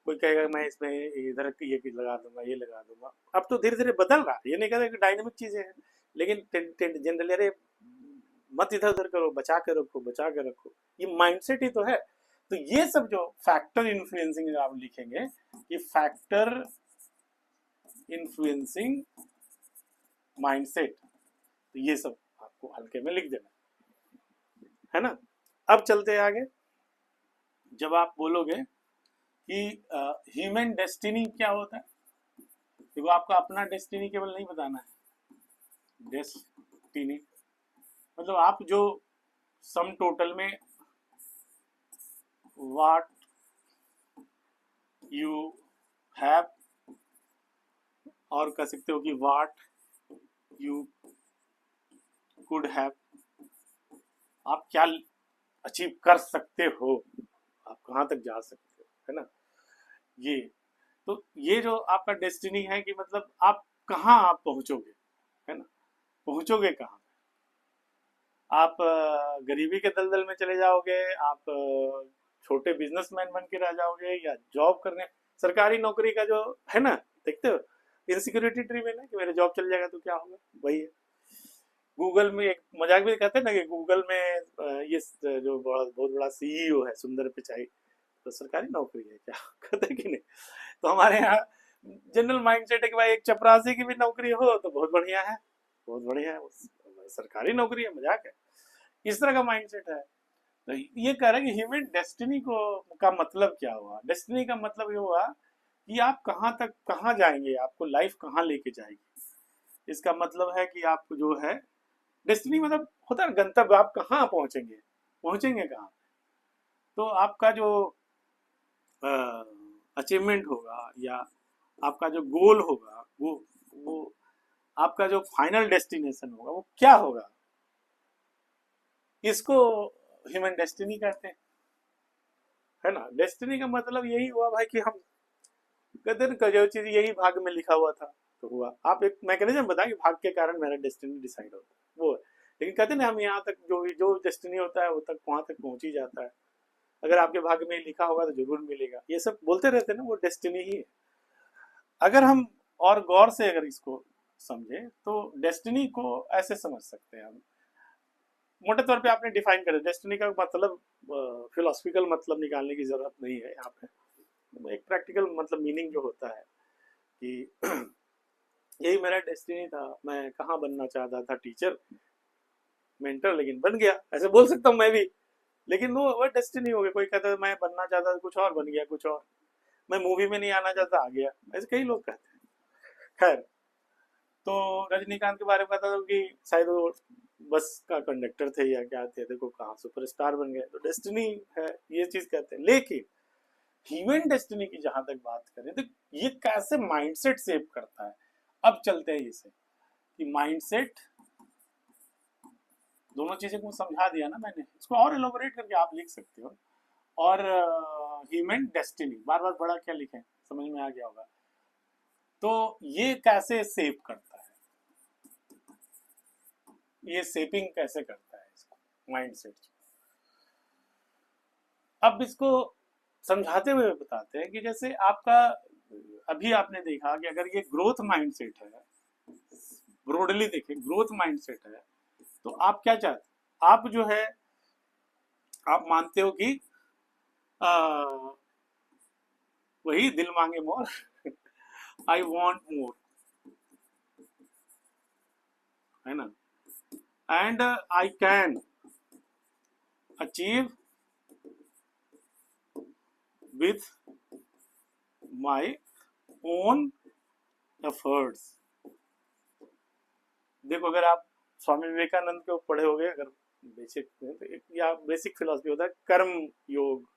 A: कोई कहेगा मैं इसमें इधर ये लगा दूंगा, ये लगा दूंगा। अब तो धीरे धीरे बदल रहा है, ये नहीं कहता कि डायनेमिक चीजें हैं, लेकिन जनरली अरे मत इधर उधर करो, बचा के रखो, बचा के रखो, ये माइंडसेट ही तो है। तो ये सब जो फैक्टर इन्फ्लुएंसिंग आप लिखेंगे, ये फैक्टर इन्फ्लुएंसिंग माइंडसेट, तो ये सब आपको हल्के में लिख देना है ना। अब चलते हैं आगे। जब आप बोलोगे कि ह्यूमन डेस्टिनी क्या होता है, देखो आपको अपना डेस्टिनी केवल नहीं बताना है। डेस्टिनी मतलब आप जो सम टोटल में व्हाट यू हैव, और कह सकते हो कि व्हाट यू कुड हैव, आप क्या अचीव कर सकते हो, आप कहाँ तक जा सकते हो, है ना। ये तो ये जो आपका डेस्टिनी है कि मतलब आप कहाँ आप पहुंचोगे, है ना, पहुंचोगे कहाँ। आप गरीबी के दलदल में चले जाओगे, आप छोटे बिजनेसमैन बन के रह जाओगे, या जॉब करने, सरकारी नौकरी का जो है ना, देखते हो इनसिक्योरिटी ड्रिवन है कि मेरा जॉब चल जाएगा तो क्या होगा, वही है। गूगल में एक मजाक भी कहते हैं ना कि गूगल में ये जो बहुत बड़ा सीईओ है सुंदर पिचाई, तो सरकारी नौकरी है क्या कहते हैं कि नहीं। तो हमारे यहाँ जनरल माइंडसेट है कि भाई एक चपरासी की भी नौकरी हो तो बहुत बढ़िया है, बहुत बढ़िया है, सरकारी नौकरी है, मजाक है, इस तरह का माइंडसेट है। तो ये कह रहा है कि ह्यूमन डेस्टिनी को का मतलब क्या हुआ, डेस्टिनी का मतलब ये हुआ कि आप कहाँ तक कहाँ जाएंगे, आपको लाइफ कहाँ लेके जाएगी। इसका मतलब है कि आप जो है डेस्टिनी मतलब होता है गंतव्य, आप कहाँ पहुंचेंगे, पहुंचेंगे कहाँ। तो आपका जो अचीवमेंट होगा या आपका जो गोल होगा, वो आपका जो फाइनल डेस्टिनेशन होगा वो क्या होगा, इसको ह्यूमन डेस्टिनी कहते हैं, है ना। डेस्टिनी का मतलब यही हुआ भाई कि हम कहते हैं जो चीज यही भाग में लिखा हुआ था तो हुआ। आप एक मैकेनिज्म बताएं कि भाग के कारण मेरा डेस्टिनी डिसाइड होता है, वो है। लेकिन कहते हैं ना हम यहाँ तक जो डेस्टिनी होता है वो तक वहां तक पहुंच ही जाता है, अगर आपके भाग्य में लिखा होगा तो जरूर मिलेगा, ये सब बोलते रहते हैं ना, वो डेस्टिनी ही है। अगर हम और गौर से अगर इसको समझे तो डेस्टिनी को ऐसे समझ सकते हैं हम, मोटे तौर पे आपने डिफाइन कर दिया डेस्टिनी का मतलब, फिलोसफिकल मतलब निकालने की जरूरत नहीं है यहाँ पे, एक प्रैक्टिकल मतलब मीनिंग जो होता है कि यही मेरा डेस्टिनी था, मैं कहाँ बनना चाहता था, टीचर मेंटर, लेकिन बन गया, ऐसे बोल सकता हूँ मैं भी। लेकिन वो डेस्टिनी हो गया। कोई कहता है मैं बनना चाहता था कुछ और, बन गया कुछ और। मैं मूवी में नहीं आना चाहता, आ गया, ऐसे कई लोग कहते हैं। खैर, तो रजनीकांत के बारे में कहता था कि शायद वो बस का कंडक्टर थे या क्या थे, देखो कहाँ सुपरस्टार बन गए, तो डेस्टिनी है, ये चीज कहते हैं। लेकिन ह्यूमन डेस्टिनी की जहां तक बात करें तो ये कैसे माइंडसेट सेव करता है, अब चलते हैं इसे कि माइंडसेट, दोनों चीजें को समझा दिया ना मैंने, इसको और एलोबरेट करके आप लिख सकते हो। और ह्यूमन डेस्टिनी बार बार बड़ा क्या लिखें, समझ में आ गया होगा। तो ये कैसे सेव करता है, ये सेपिंग कैसे करता है इसको, माइंडसेट। अब इसको समझाते हुए बताते हैं कि जैसे आपका, अभी आपने देखा कि अगर ये ग्रोथ माइंडसेट है, ब्रॉडली देखें ग्रोथ माइंडसेट है, तो आप क्या चाहते, आप जो है आप मानते हो कि आ, वही दिल मांगे मोर आई वॉन्ट मोर, है ना, and I can achieve with my own efforts. देखो अगर आप स्वामी विवेकानंद को पढ़े होंगे, अगर बेसिक तो एक या बेसिक फिलोसफी होता है कर्म योग,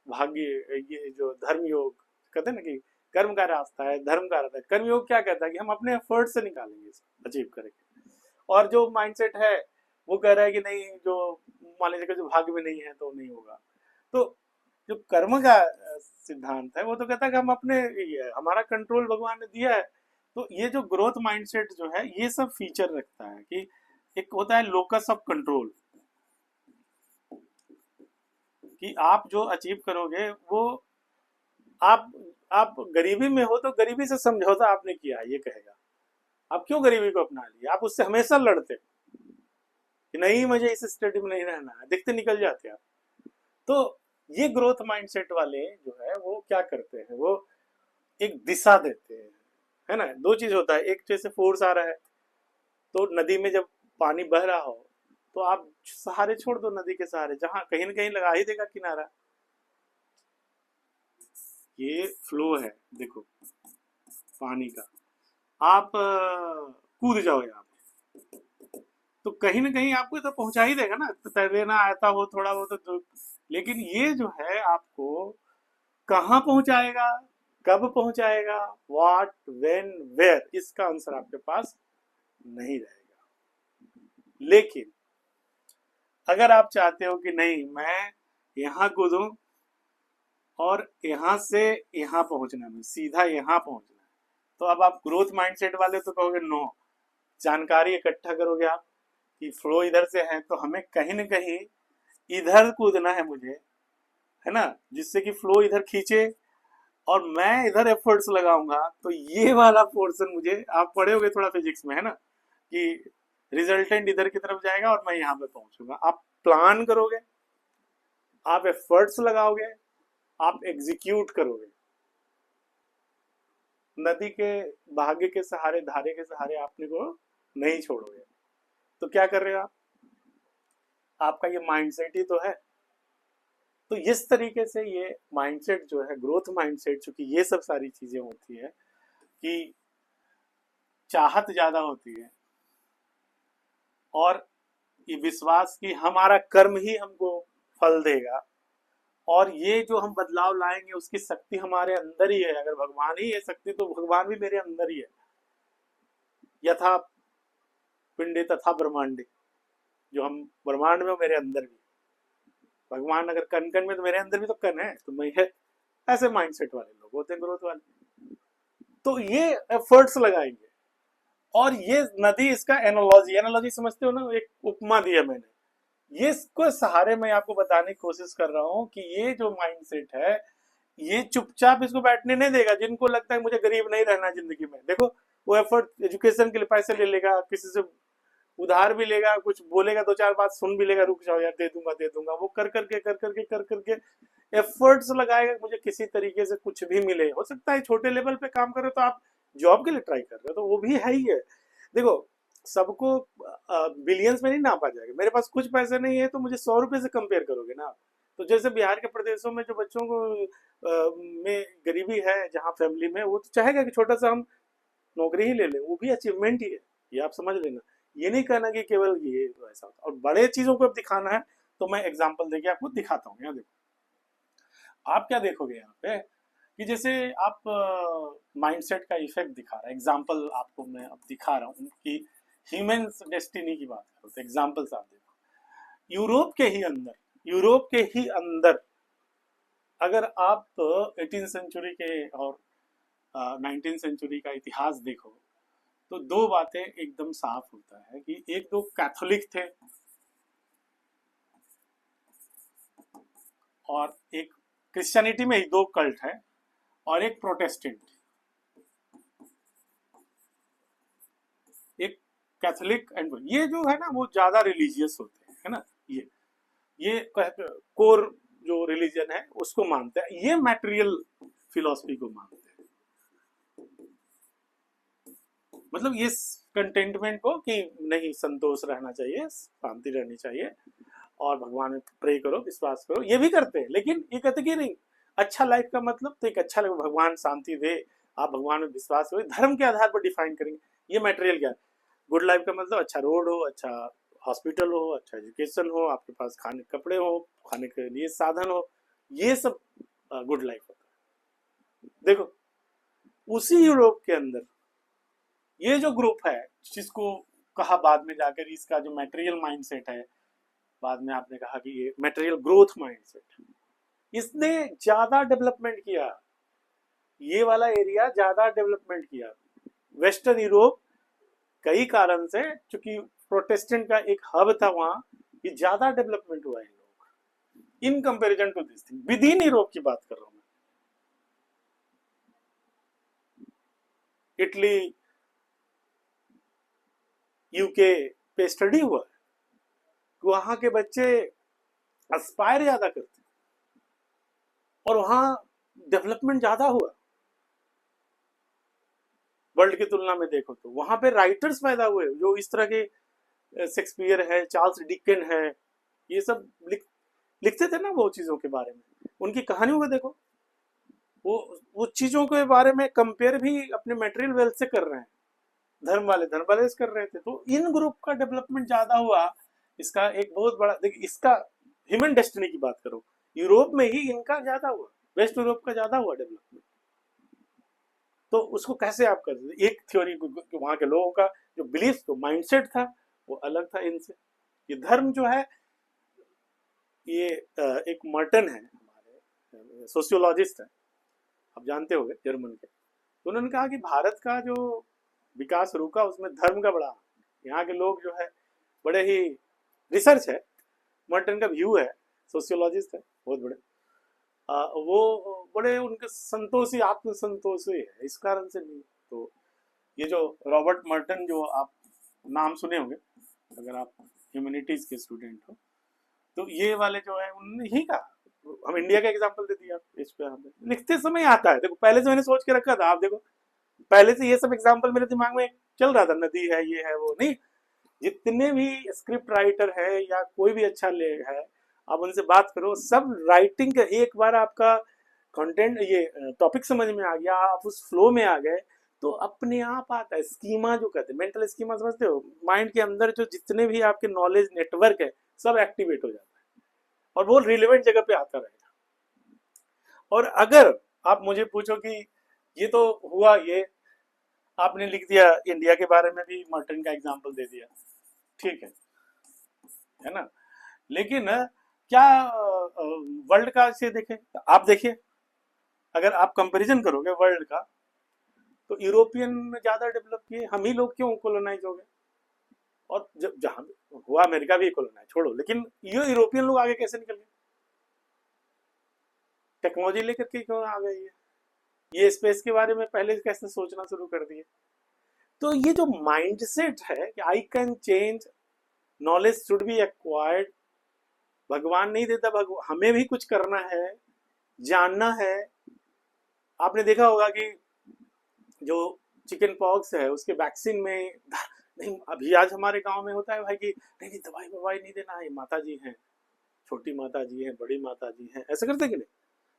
A: भाग्य, ये जो धर्म योग कहते हैं ना कि कर्म का रास्ता है, धर्म का रास्ता है। कर्म योग क्या कहता है कि हम अपने एफर्ट से निकालेंगे, इसको अचीव करेंगे। और जो माइंडसेट है वो कह रहा है कि नहीं, जो मान लीजिए जो भाग्य में नहीं है तो नहीं होगा। तो जो कर्म का सिद्धांत है वो तो कहता है कि हम अपने, हमारा कंट्रोल भगवान ने दिया है। तो ये जो ग्रोथ माइंडसेट जो है ये सब फीचर रखता है कि एक होता है लोकस ऑफ कंट्रोल, कि आप जो अचीव करोगे वो, आप आप गरीबी में हो तो गरीबी से समझौता आपने किया है, ये कहेगा। आप क्यों गरीबी को अपना लिया, आप उससे हमेशा लड़ते कि नहीं मुझे इस स्टेट में नहीं रहना है, दिखते निकल जाते आप। तो ये ग्रोथ माइंडसेट वाले जो है वो क्या करते हैं, वो एक दिशा देते हैं, है ना। दो चीज होता है, एक जैसे फोर्स आ रहा है तो नदी में जब पानी बह रहा हो तो आप सहारे छोड़ दो, नदी के सहारे, जहां कहीं ना कहीं लगा ही देगा किनारा। ये फ्लो है देखो पानी का, आप कूद जाओ यहाँ पे तो कहीं ना कहीं आपको तो पहुंचा ही देगा ना, तो तैरना आता हो थोड़ा बहुत तो। लेकिन ये जो है आपको कहाँ पहुंचाएगा, कब पहुंचाएगा, व्हाट, व्हेन, वेयर, इसका आंसर आपके पास नहीं रहेगा। लेकिन अगर आप चाहते हो कि नहीं मैं यहाँ कूदूं और यहाँ से यहाँ पहुंचना है, सीधा यहाँ पहुंचना है, तो अब आप ग्रोथ माइंडसेट वाले तो कहोगे नो, जानकारी इकट्ठा करोगे आप कि फ्लो इधर से है तो हमें कहीं ना कहीं इधर कूदना है मुझे, है ना, जिससे कि फ्लो इधर खींचे और मैं इधर एफर्ट्स लगाऊंगा तो ये वाला पोर्शन मुझे, आप पढ़े होगे थोड़ा फिजिक्स में, है ना, कि रिजल्टेंट इधर की तरफ जाएगा और मैं यहाँ पे पहुंचूंगा। आप प्लान करोगे, आप एफर्ट्स लगाओगे, आप एग्जीक्यूट करोगे, नदी के भाग्य के सहारे, धारे के सहारे आपने को नहीं छोड़ोगे। तो क्या कर रहे हो आप, आपका ये माइंडसेट ही तो है। तो इस तरीके से ये माइंडसेट जो है, ग्रोथ माइंडसेट, चूंकि ये सब सारी चीजें होती है कि चाहत ज्यादा होती है और ये विश्वास कि हमारा कर्म ही हमको फल देगा, और ये जो हम बदलाव लाएंगे उसकी शक्ति हमारे अंदर ही है। अगर भगवान ही है शक्ति तो भगवान भी मेरे अंदर ही है। यथा पिंडे तथा ब्रह्मांडे, जो हम ब्रह्मांड में, मेरे अंदर भी भगवान। अगर कण कण में तो मेरे अंदर भी तो कण है, तो मैं है। ऐसे माइंडसेट वाले लोग होते हैं ग्रोथ वाले। तो ये एफर्ट्स लगाएंगे, और ये नदी, इसका एनालॉजी, एनालॉजी समझते हो ना, एक उपमा दिया मैंने, ये इसको सहारे मैं आपको बताने की कोशिश कर रहा हूं कि ये जो माइंडसेट है ये चुपचाप इसको बैठने नहीं देगा। जिनको लगता है मुझे गरीब नहीं रहना जिंदगी में, देखो वो एफर्ट, एजुकेशन के लिए पैसे ले लेगा, किसी से उधार भी लेगा, कुछ बोलेगा, दो चार बात सुन भी लेगा, रुक जाओ यार, दे दूंगा दे दूंगा, वो कर करके एफर्ट्स लगाएगा, मुझे किसी तरीके से कुछ भी मिले। हो सकता है छोटे लेवल पे काम करे तो आप जॉब के लिए ट्राई कर रहे हो, तो वो भी है ही है। देखो सबको बिलियंस में नहीं नापा जाएगा। मेरे पास कुछ पैसे नहीं है तो मुझे 100 रुपए से कंपेयर करोगे ना। तो जैसे बिहार के प्रदेशों में जो बच्चों को में गरीबी है, जहाँ फैमिली में, वो तो चाहेगा कि छोटा सा हम नौकरी ही ले लें, वो भी अचीवमेंट ही है। ये आप समझ लेना। ये नहीं कहना कि केवल ये ऐसा होता। और बड़े चीजों को अब दिखाना है तो मैं एग्जाम्पल देके आपको दिखाता हूँ। यहाँ देखो, आप क्या देखोगे यहाँ पे कि जैसे आप माइंडसेट का इफेक्ट दिखा रहा है। एग्जाम्पल आपको मैं अब दिखा रहा हूँ कि ह्यूमन डेस्टिनी की बात करो तो एग्जाम्पल्स आप देखो। यूरोप के ही अंदर अगर आप 18 सेंचुरी के और 19 सेंचुरी का इतिहास देखो तो दो बातें एकदम साफ होता है कि एक दो कैथोलिक थे और एक क्रिश्चियनिटी में ही दो कल्ट है, और एक प्रोटेस्टेंट, एक कैथोलिक एंड, ये जो है ना वो ज्यादा रिलीजियस होते हैं, है ना। ये कोर जो रिलीजन है उसको मानते हैं, ये मैटेरियल फिलॉसफी को मानते हैं। मतलब ये कंटेंटमेंट को कि नहीं, संतोष रहना चाहिए, शांति रहनी चाहिए, और भगवान में प्रे करो, विश्वास करो, ये भी करते हैं। लेकिन ये कहते कि नहीं, अच्छा लाइफ का मतलब तो एक अच्छा लाइफ, भगवान शांति दे, आप भगवान में विश्वास करो, धर्म के आधार पर डिफाइन करेंगे ये मटेरियल क्या है। गुड लाइफ का मतलब अच्छा रोड हो, अच्छा हॉस्पिटल हो, अच्छा एजुकेशन हो, आपके पास खाने कपड़े हो, खाने के लिए साधन हो, ये सब गुड लाइफ होता है। देखो उसी यूरोप के अंदर ये जो ग्रुप है, जिसको कहा बाद में जाकर इसका जो मटेरियल माइंडसेट है, बाद में आपने कहा कि ये मटेरियल ग्रोथ माइंडसेट, इसने ज्यादा डेवलपमेंट किया, ये वाला एरिया ज्यादा डेवलपमेंट किया। वेस्टर्न यूरोप कई कारण से, चूंकि प्रोटेस्टेंट का एक हब था वहां, ये ज्यादा डेवलपमेंट हुआ है लोग in comparison to this thing. Within Europe की बात कर रहा हूं मैं। इटली, यूके पे स्टडी हुआ है, वहां के बच्चे एस्पायर ज्यादा करते हैं, और वहां डेवलपमेंट ज्यादा हुआ वर्ल्ड की तुलना में देखो तो। वहां पे राइटर्स पैदा हुए जो इस तरह के, शेक्सपियर है, चार्ल्स डिकन है, ये सब लिखते थे ना वो चीजों के बारे में। उनकी कहानियों को देखो, वो चीजों के बारे में कंपेयर भी अपने मटेरियल वेल्थ से कर रहे हैं। धर्म वाले कर रहे थे, तो इन ग्रुप का डेवलपमेंट ज्यादा हुआ। इसका एक बहुत बड़ा देखिए, इसका ह्यूमन डेस्टिनी की बात करो, यूरोप में ही इनका ज्यादा हुआ, वेस्ट यूरोप का ज्यादा हुआ डेवलपमेंट। तो उसको कैसे आप कर सकते? एक थ्योरी वहां के लोगों का जो बिलीफ, जो माइंडसेट था, वो अलग था इनसे। ये धर्म जो है, ये एक मर्टन है हमारे सोशियोलॉजिस्ट है, आप जानते होंगे, जर्मन के। तो उन्होंने कहा कि भारत का जो विकास रुका उसमें धर्म का बड़ा, यहाँ के लोग जो है बड़े ही, रिसर्च है, मर्टन का व्यू है, सोशियोलॉजिस्ट है बहुत बड़े, वो बड़े उनके संतोषी, आत्मसंतोषी है, इस कारण से नहीं। तो ये जो रॉबर्ट मर्टन, जो आप नाम सुने होंगे अगर आप ह्यूमैनिटीज के स्टूडेंट हो, तो ये वाले जो है उन्होंने ही कहा। हम इंडिया का एग्जांपल दे दिया इस पे, हमें लिखते समय आता है। देखो पहले से मैंने सोच के रखा था, आप देखो पहले से ये सब एग्जांपल मेरे दिमाग में चल रहा था, नदी है, ये है, वो नहीं। जितने भी स्क्रिप्ट राइटर है या कोई भी अच्छा ले है, आप उनसे बात करो, सब राइटिंग का एक बार आपका कंटेंट, ये टॉपिक समझ में आ गया, आप उस फ्लो में आ गए, तो अपने आप आता है। स्कीमा जो कहते हैं, मेंटल स्कीमा समझते हो, माइंड के अंदर जो जितने भी आपके नॉलेज नेटवर्क है, सब एक्टिवेट हो जाता है और वो रिलेवेंट जगह पे आता रहेगा। और अगर आप मुझे पूछो कि ये तो हुआ, ये आपने लिख दिया, इंडिया के बारे में भी मर्टन का एग्जाम्पल दे दिया, ठीक है ना। लेकिन क्या वर्ल्ड का से देखें, आप देखिए, अगर आप कंपैरिजन करोगे वर्ल्ड का, तो यूरोपियन ने ज्यादा डेवलप किए, हम ही लोग क्यों कोलोनाइज हो गए? और जब जहां हुआ, अमेरिका भी कोलोनाइज छोड़ो, लेकिन ये यूरोपियन लोग आगे कैसे निकल गए? टेक्नोलॉजी लेकर के क्यों आ गए? ये स्पेस के बारे में पहले कैसे सोचना शुरू कर दिए? तो ये जो माइंडसेट है कि I can change, knowledge should be acquired, भगवान नहीं देता, हमें भी कुछ करना है, जानना है। आपने देखा होगा कि जो चिकन पॉक्स है उसके वैक्सीन में, नहीं अभी आज हमारे गांव में होता है भाई कि नहीं नहीं, दवाई ववाई नहीं देना है, माता जी हैं, छोटी माता जी हैं, बड़ी माता जी हैं, ऐसा करते कि नहीं?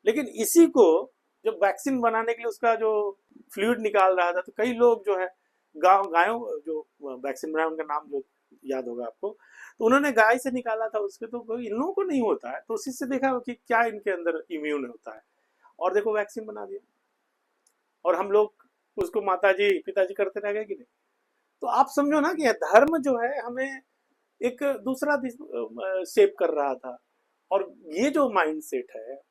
A: लेकिन इसी को जब वैक्सीन बनाने के लिए उसका जो फ्लूइड निकाल रहा था, तो कई लोग जो है, गायों जो वैक्सीन बनाया उनका नाम जो याद होगा आपको, तो उन्होंने गाय से निकाला था उसके, तो इन लोगों को नहीं होता है, तो उसी से देखा कि क्या इनके अंदर इम्यून होता है, और देखो वैक्सीन बना दिया। और हम लोग उसको माता जी पिताजी करते रह गए कि नहीं? तो आप समझो ना कि धर्म जो है हमें एक दूसरा शेप कर रहा था। और ये जो माइंडसेट है,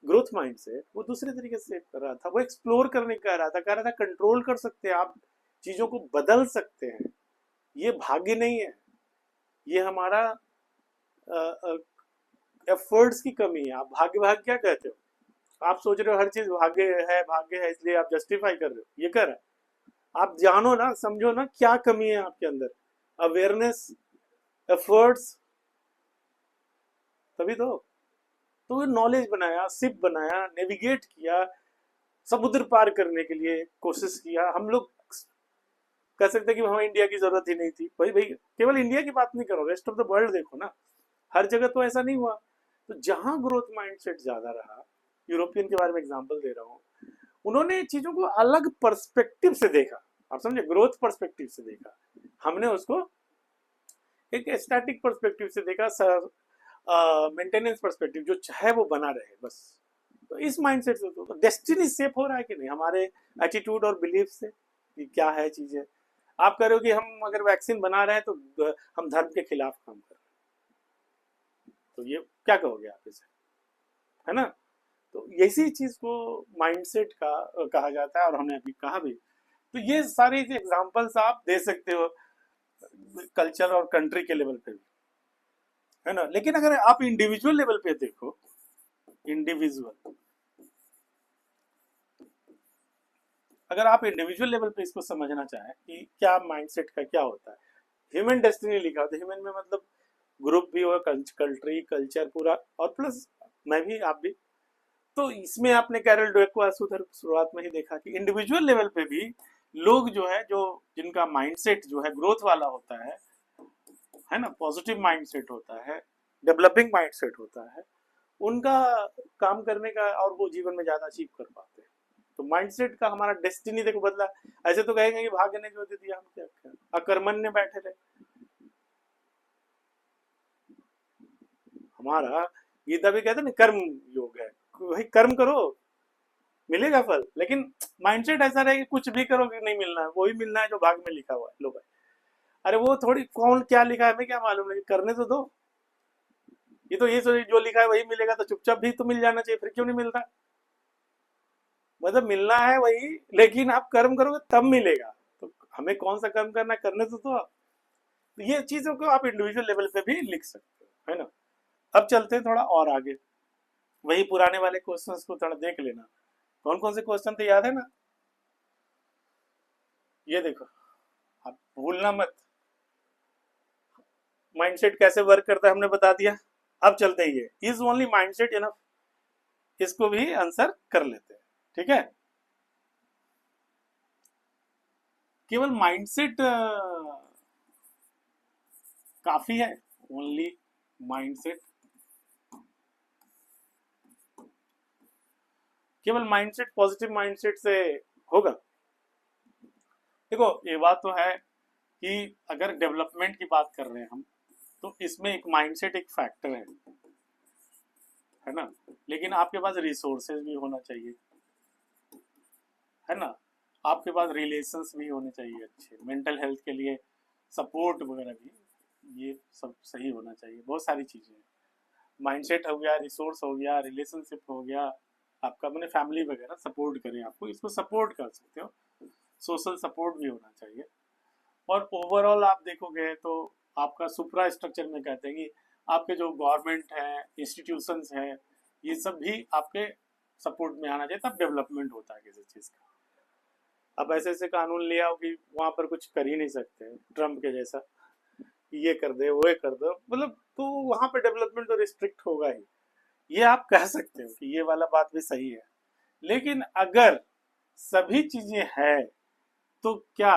A: ग्रोथ माइंडसेट, वो दूसरे तरीके से कर रहा था, वो एक्सप्लोर करने कह रहा था कंट्रोल कर सकते हैं आप, चीजों को बदल सकते हैं। ये भाग्य नहीं है, ये हमारा एफर्ट्स की कमी है। आप भाग्य भाग्य क्या कहते हो? आप सोच रहे हो हर चीज भाग्य है इसलिए आप जस्टिफाई कर रहे हो, ये कर रहा है। आप जानो ना, समझो ना क्या कमी है आपके अंदर, अवेयरनेस, एफर्ट्स, तभी तो नॉलेज बनाया, शिप बनाया, नेविगेट किया, समुद्र पार करने के लिए कोशिश किया। हम लोग कह सकते कि हमें इंडिया की जरूरत ही नहीं थी। भाई भाई केवल इंडिया की बात नहीं करो, रेस्ट ऑफ द वर्ल्ड देखो ना, हर जगह तो ऐसा नहीं हुआ। तो जहां ग्रोथ माइंडसेट ज्यादा रहा, यूरोपियन के बारे में एग्जांपल दे रहा हूँ, उन्होंने चीजों को अलग पर्सपेक्टिव से देखा। आप समझे, ग्रोथ पर्सपेक्टिव से देखा, हमने उसको एक स्टैटिक पर्सपेक्टिव से देखा, मेंटेनेंस पर्सपेक्टिव, जो चाहे वो बना रहे बस। तो इस माइंडसेट से तो डेस्टिनी शेप हो रहा है कि नहीं, हमारे एटीट्यूड और बिलीफ से, कि क्या है चीजें। आप कह रहे हो कि हम अगर वैक्सीन बना रहे हैं तो हम धर्म के खिलाफ काम कर रहे हैं, तो ये क्या कहोगे आप इसे, है ना? तो इसी चीज को माइंडसेट का कहा जाता है, और हमने अभी कहा भी। तो ये सारी एग्जांपल्स आप दे सकते हो कल्चर और कंट्री के लेवल पे भी, है ना। लेकिन अगर आप इंडिविजुअल लेवल पे देखो, इंडिविजुअल, अगर आप इंडिविजुअल लेवल पे इसको समझना चाहें कि क्या माइंडसेट का क्या होता है, ह्यूमन डेस्टिनी लिखा होता है, ह्यूमन में मतलब ग्रुप भी होगा, कंट्री, कल्चर पूरा, और प्लस मैं भी, आप भी। तो इसमें आपने कैरल ड्वेक को उधर शुरुआत में ही देखा कि इंडिविजुअल लेवल पे भी लोग जो है, जो जिनका माइंडसेट जो है ग्रोथ वाला होता है ना, पॉजिटिव माइंडसेट होता है, डेवलपिंग माइंडसेट होता है, उनका काम करने का और वो जीवन में ज्यादा अचीव कर पाते हैं। तो माइंडसेट का हमारा डेस्टिनी देखो बदला। ऐसे तो कहेंगे कि भाग्य ने जो दे दिया हम क्या करें, अकर्मण्य बैठे रहे। हमारा गीता भी कहते ना कर्म योग है, भाई कर्म करो मिलेगा फल, लेकिन माइंडसेट ऐसा रहे कि कुछ भी करो कि नहीं मिलना है, वही मिलना है जो भाग में लिखा हुआ है। लो भाई, अरे वो थोड़ी कौन क्या लिखा है हमें क्या मालूम है, करने तो दो। ये तो ये जो लिखा है वही मिलेगा, तो चुपचाप भी तो मिल जाना चाहिए, फिर क्यों नहीं मिलता? मतलब मिलना है वही, लेकिन आप कर्म करोगे तब मिलेगा। तो हमें कौन सा कर्म करना है, करने तो दो आप। तो ये चीजों को आप इंडिविजुअल लेवल पे भी लिख सकते हो, है ना। अब चलते हैं थोड़ा और आगे, वही पुराने वाले क्वेश्चंस को थोड़ा देख लेना। कौन कौन से क्वेश्चन थे याद है ना? ये देखो, आप भूलना मत। माइंडसेट कैसे वर्क करता है हमने बता दिया। अब चलते ही है, इज ओनली माइंडसेट इनफ, इसको भी आंसर कर लेते हैं। ठीक है, केवल माइंडसेट काफी है, ओनली माइंडसेट, केवल माइंडसेट पॉजिटिव माइंडसेट से होगा? देखो ये बात तो है कि अगर डेवलपमेंट की बात कर रहे हैं हम, तो इसमें एक माइंडसेट एक फैक्टर है ना, लेकिन आपके पास रिसोर्सेज भी होना चाहिए, है ना। आपके पास रिलेशंस भी होने चाहिए अच्छे, मेंटल हेल्थ के लिए सपोर्ट वगैरह भी, ये सब सही होना चाहिए। बहुत सारी चीजें हैं, माइंडसेट हो गया, रिसोर्स हो गया, रिलेशनशिप हो गया, आपका अपने फैमिली वगैरह सपोर्ट करें आपको, इसको सपोर्ट कर सकते हो। सोशल सपोर्ट भी होना चाहिए। और ओवरऑल आप देखोगे तो आपका सुपरा स्ट्रक्चर में कहते हैं कि आपके जो गवर्नमेंट है, इंस्टीट्यूशंस है, ये सब भी आपके सपोर्ट में आना चाहिए, तब डेवलपमेंट होता है किसी चीज़ का। अब ऐसे ऐसे कानून ले आओ कि वहाँ पर कुछ कर ही नहीं सकते, ट्रम्प के जैसा, ये कर दे वो कर दो, मतलब तो वहाँ पे डेवलपमेंट तो रिस्ट्रिक्ट होगा ही। ये आप कह सकते हो कि ये वाला बात भी सही है, लेकिन अगर सभी चीजें हैं तो क्या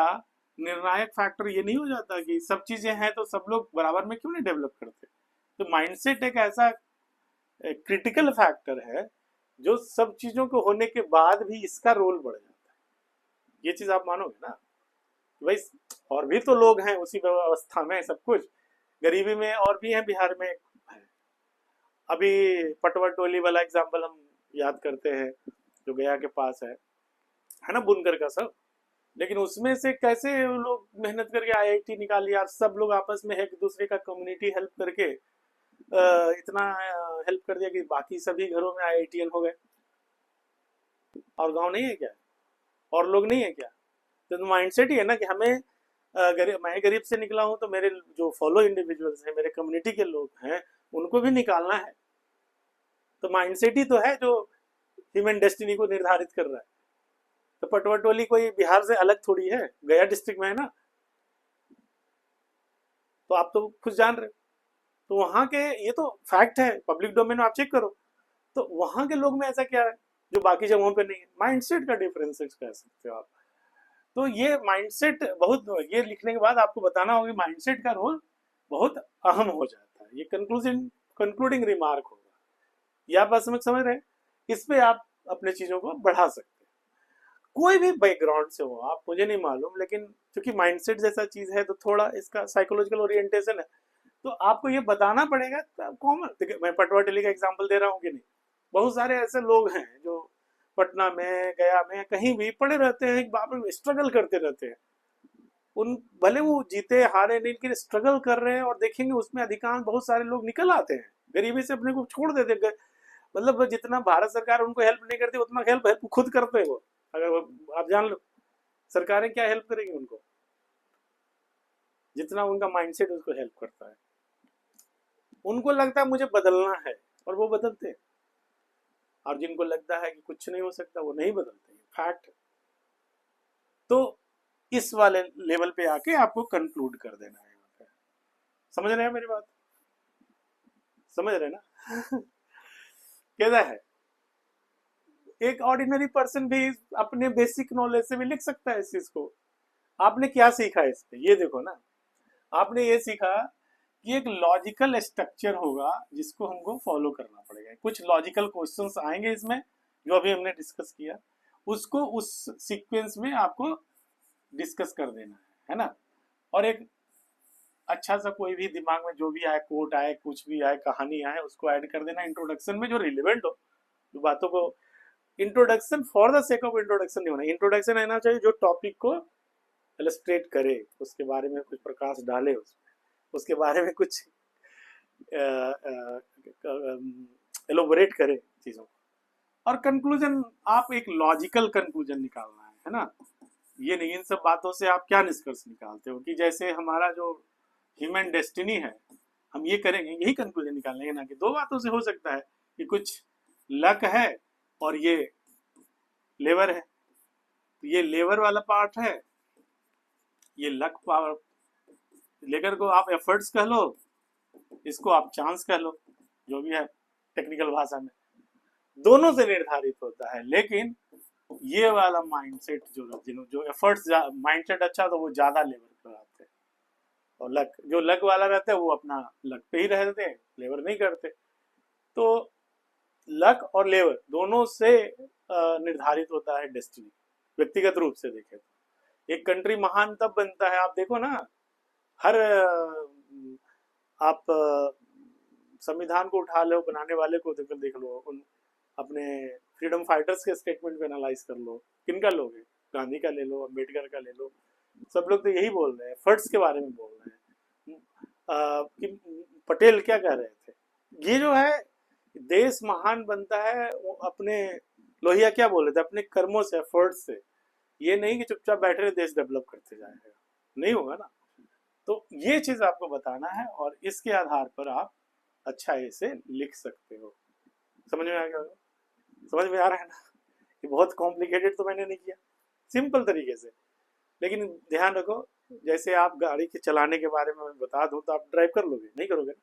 A: निर्णायक फैक्टर ये नहीं हो जाता कि सब चीजें हैं तो सब लोग बराबर में क्यों नहीं डेवलप करते? तो माइंडसेट एक ऐसा क्रिटिकल फैक्टर है जो सब चीजों को होने के बाद भी इसका रोल बढ़ जाता है। ये चीज आप मानोगे ना भाई, और भी तो लोग हैं उसी व्यवस्था में, सब कुछ गरीबी में और भी हैं बिहार में है। अभी पटवा टोली वाला एग्जाम्पल हम याद करते हैं, जो गया के पास है ना, बुनकर का सब। लेकिन उसमें से कैसे वो लोग मेहनत करके आईआईटी निकाली यार, सब लोग आपस में एक दूसरे का कम्युनिटी हेल्प करके इतना हेल्प कर दिया कि बाकी सभी घरों में आईआईटीएन हो गए। और गांव नहीं है क्या, और लोग नहीं है क्या? तो माइंडसेट ही है ना कि हमें गरीब, मैं गरीब से निकला हूं तो मेरे जो फॉलो इंडिविजुअल्स हैं, मेरे कम्युनिटी के लोग हैं, उनको भी निकालना है। तो माइंडसेट ही तो है जो ह्यूमन डेस्टिनी को निर्धारित कर रहा है। तो पटवा टोली कोई बिहार से अलग थोड़ी है, गया डिस्ट्रिक्ट में है ना, तो आप तो खुद जान रहे हो। तो वहां के, ये तो फैक्ट है, पब्लिक डोमेन में आप चेक करो। तो वहां के लोग में ऐसा क्या है जो बाकी जगहों पे नहीं है? माइंडसेट का डिफरेंस कह सकते हो आप। तो ये माइंडसेट बहुत, ये लिखने के बाद आपको बताना होगा माइंडसेट का रोल बहुत अहम हो जाता है। ये कंक्लूडिंग रिमार्क होगा। ये आप बात समझ रहे हैं? इस पे आप अपने चीजों को बढ़ा सकते हैं, कोई भी बैकग्राउंड से हो आप, मुझे नहीं मालूम, लेकिन क्योंकि माइंडसेट जैसा चीज है तो थोड़ा इसका साइकोलॉजिकल ओरिएंटेशन है, तो आपको ये बताना पड़ेगा। कॉमन, मैं पटवा टेली का एग्जांपल दे रहा हूँ कि नहीं, बहुत सारे ऐसे लोग हैं जो पटना में, गया में, कहीं भी पड़े रहते हैं, बाप रे स्ट्रगल करते रहते हैं। उन भले वो जीते हारे नहीं, लेकिन स्ट्रगल कर रहे हैं, और देखेंगे उसमें अधिकांश बहुत सारे लोग निकल आते हैं, गरीबी से अपने को छोड़ देते हैं। मतलब जितना भारत सरकार उनको हेल्प नहीं करती, उतना हेल्प हेल्प खुद करते हैं वो। अगर आप जान लो सरकारें क्या हेल्प करेगी उनको, जितना उनका माइंडसेट उसको हेल्प करता है। उनको लगता है मुझे बदलना है और वो बदलते हैं, और जिनको लगता है कि कुछ नहीं हो सकता वो नहीं बदलते, फैक्ट। तो इस वाले लेवल पे आके आपको कंक्लूड कर देना है यहाँ पे। समझ रहे हैं मेरी बात? समझ रहे हैं ना? कैसा है? एक ऑर्डिनरी पर्सन भी अपने बेसिक नॉलेज से भी लिख सकता है इस चीज को। आपने क्या सीखा है इसमें, ये देखो ना। आपने ये सीखा कि एक लॉजिकल स्ट्रक्चर होगा जिसको हमको फॉलो करना पड़ेगा, कुछ लॉजिकल क्वेश्चंस आएंगे इसमें जो अभी हमने डिस्कस किया, उसको उस सीक्वेंस में आपको डिस्कस कर देना है ना। और एक अच्छा सा कोई भी दिमाग में जो भी आए, कोट आए, कुछ भी आए, कहानी आए, उसको ऐड कर देना इंट्रोडक्शन में जो रिलेवेंट हो, जो बातों को। Introduction for the sake of introduction नहीं होना, इंट्रोडक्शन रहना चाहिए जो टॉपिक को इलस्ट्रेट करे, उसके बारे में कुछ प्रकाश डाले, उसके बारे में कुछ एलोबोरेट करे चीजों को। और कंक्लूजन, आप एक लॉजिकल कंक्लूजन निकालना है ना। ये नहीं, इन सब बातों से आप क्या निष्कर्ष निकालते हो कि जैसे हमारा जो ह्यूमन डेस्टिनी है, हम ये करेंगे, यही कंक्लूजन निकालेंगे ना कि दो बातों से हो सकता है कि कुछ लक है और ये लेवर है। तो ये लेवर वाला पार्ट है, ये लक पावर, लेकर को आप एफर्ट्स कह लो, इसको आप चांस कह लो, जो भी है टेक्निकल भाषा में, दोनों से निर्धारित होता है। लेकिन ये वाला माइंडसेट जो एफर्ट्स, माइंडसेट अच्छा तो वो ज्यादा लेवर पर आते हैं, और लक, जो लक वाला रहता है वो अपना लक पे ही रहते हैं, लेवर नहीं करते। तो लक और लेवर दोनों से निर्धारित होता है डेस्टिनी, व्यक्तिगत रूप से देखें तो। एक कंट्री महान तब बनता है, आप देखो ना, हर आप संविधान को उठा लो, बनाने वाले को देख लो, उन अपने फ्रीडम फाइटर्स के स्टेटमेंट को एनालाइज कर लो, किनका लोगे, गांधी का ले लो, अम्बेडकर का ले लो, सब लोग तो यही बोल रहे हैं, फर्ट्स के बारे में बोल रहे हैं। कि पटेल क्या कह रहे थे, ये जो है देश महान बनता है वो अपने, लोहिया क्या बोल रहे थे, अपने कर्मों से, एफर्ट्स से। ये नहीं कि चुपचाप बैठे रहे देश डेवलप करते जाएगा, नहीं होगा ना। तो ये चीज आपको बताना है और इसके आधार पर आप अच्छा इसे लिख सकते हो। समझ में आ गया होगा? समझ में आ रहा है ना? ये बहुत कॉम्प्लिकेटेड तो मैंने नहीं किया, सिंपल तरीके से। लेकिन ध्यान रखो, जैसे आप गाड़ी के चलाने के बारे में मैं बता दूं तो आप ड्राइव कर लोगे, नहीं करोगे ना।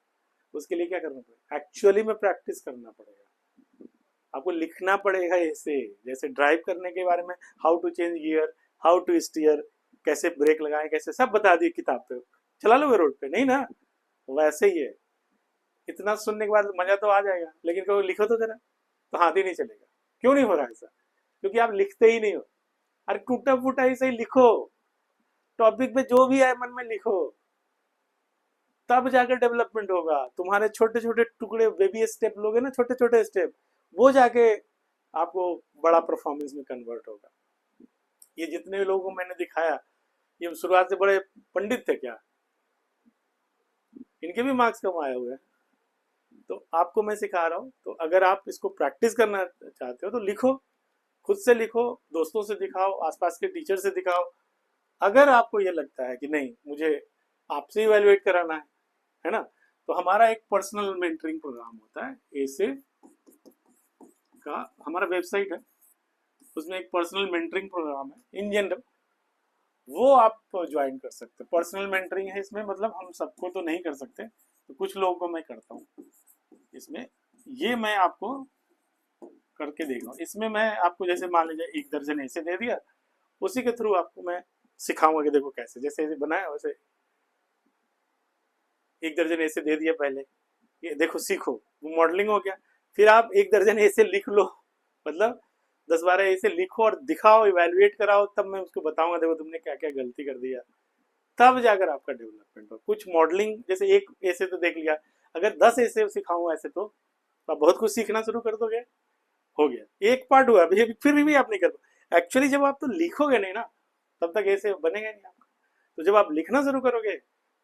A: उसके लिए क्या करना पड़ेगा, एक्चुअली में प्रैक्टिस करना पड़ेगा, आपको लिखना पड़ेगा ऐसे। जैसे ड्राइव करने के बारे में, how to change gear, how to steer, कैसे ब्रेक लगाएं, कैसे, सब बता दी किताब पे, चला लोगे रोड पे, नहीं ना। वैसे ही है, इतना सुनने के बाद मजा तो आ जाएगा, लेकिन कभी लिखो तो जरा, तो हाथ ही नहीं चलेगा। क्यों नहीं हो रहा ऐसा? क्योंकि आप लिखते ही नहीं हो। अरे टूटा फूटा ऐसे ही लिखो, टॉपिक पे जो भी आए मन में लिखो, तब जाकर डेवलपमेंट होगा। तुम्हारे छोटे छोटे टुकड़े, बेबी स्टेप लोगे ना, छोटे छोटे स्टेप, वो जाके आपको बड़ा परफॉर्मेंस में कन्वर्ट होगा। ये जितने लोगों को मैंने दिखाया, ये शुरुआत से बड़े पंडित थे क्या? इनके भी मार्क्स कम आए हुए हैं। तो आपको मैं सिखा रहा हूँ, तो अगर आप इसको प्रैक्टिस करना चाहते हो तो लिखो, खुद से लिखो, दोस्तों से दिखाओ, आसपास के टीचर से दिखाओ। अगर आपको ये लगता है कि नहीं मुझे आपसे इवेलुएट कराना है ना, तो हमारा एक पर्सनल मेंटरिंग प्रोग्राम होता है, ऐसे का हमारा वेबसाइट है, उसमें एक पर्सनल मेंटरिंग प्रोग्राम है इन जनरल, वो आप ज्वाइन कर सकते हैं। पर्सनल मेंटरिंग है इसमें, मतलब हम सबको तो नहीं कर सकते, तो कुछ लोगों को मैं करता हूँ इसमें। ये मैं आपको करके देख रहा हूँ इसमें। मैं आपको जैसे मान लीजिए 1 दर्जन ऐसे दे दिया, उसी के थ्रू आपको मैं सिखाऊंगा कि देखो कैसे, जैसे बनाया वैसे 1 दर्जन ऐसे दे दिया पहले, ये देखो सीखो, वो मॉडलिंग हो गया। फिर आप 1 दर्जन ऐसे लिख लो, मतलब 10-12 ऐसे लिखो और दिखाओ, इवेलुएट कराओ, तब मैं उसको बताऊंगा देखो तुमने क्या क्या गलती कर दिया, तब जाकर आपका डेवलपमेंट हो। कुछ मॉडलिंग जैसे एक ऐसे तो देख लिया, अगर 10 ऐसे सिखाऊं ऐसे तो आप बहुत कुछ सीखना शुरू कर दोगे। हो गया, एक पार्ट हुआ, अभी फिर भी आप नहीं कर पाओ। एक्चुअली जब आप तो लिखोगे नहीं ना, तब तक ऐसे बनेगा नहीं आपका। तो जब आप लिखना शुरू करोगे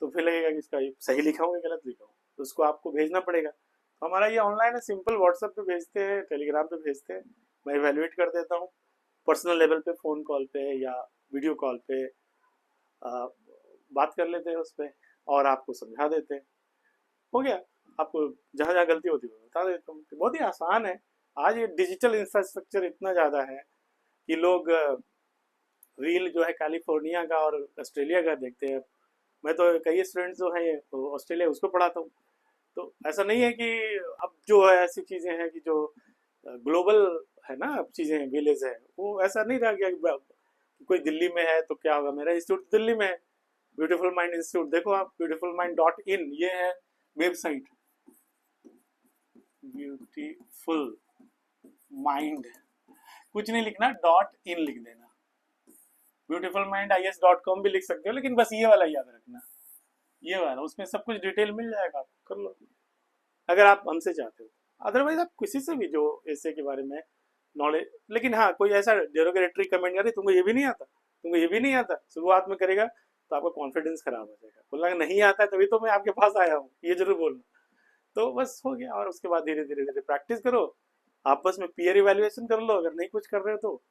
A: तो फिर लगेगा कि इसका सही लिखा हूँ गलत लिखा हूँ, तो उसको आपको भेजना पड़ेगा। तो हमारा ये ऑनलाइन है, सिंपल व्हाट्सएप पे भेजते हैं, टेलीग्राम पे भेजते हैं, मैं इवेल्युएट कर देता हूँ पर्सनल लेवल पे, फ़ोन कॉल पे या वीडियो कॉल पे बात कर लेते हैं उस पर, और आपको समझा देते हैं। हो गया, आपको जहाँ जहाँ गलती होती है बता देता हूँ। बहुत ही आसान है। आज ये डिजिटल इंफ्रास्ट्रक्चर इतना ज़्यादा है कि लोग रील जो है कैलिफोर्निया का और ऑस्ट्रेलिया का देखते हैं। मैं तो कई स्टूडेंट्स जो हैं ऑस्ट्रेलिया, उसको पढ़ाता हूँ। तो ऐसा नहीं है कि अब जो है ऐसी चीजें हैं कि जो ग्लोबल है ना, अब चीजें विलेज है, वो ऐसा नहीं रह गया कि कोई दिल्ली में है तो क्या होगा, मेरा इंस्टीट्यूट दिल्ली में है, ब्यूटीफुल माइंड इंस्टीट्यूट, देखो आप ब्यूटीफुल माइंड डॉट इन, ये है वेबसाइट, ब्यूटीफुल माइंड, कुछ नहीं लिखना, डॉट इन लिख देना, ब्यूटीफुल माइंड IS.com भी लिख सकते हो, लेकिन बस ये वाला याद रखना, ये वाला, उसमें सब कुछ डिटेल मिल जाएगा, आप कर लो अगर आप हमसे चाहते हो। अदरवाइज आप किसी से भी जो ऐसे के बारे में नॉलेज, लेकिन हाँ कोई ऐसा डेरोगेटरी कमेंट करे तुमको ये भी नहीं आता, तुमको ये भी नहीं आता, शुरुआत में करेगा तो आपका कॉन्फिडेंस खराब हो जाएगा, बोलना नहीं आता है तभी तो मैं आपके पास आया हूँ, ये जरूर बोलना। तो बस हो गया, और उसके बाद धीरे धीरे धीरे प्रैक्टिस करो, आपस में पीयर इवेल्युएशन कर लो अगर नहीं कुछ कर रहे हो तो,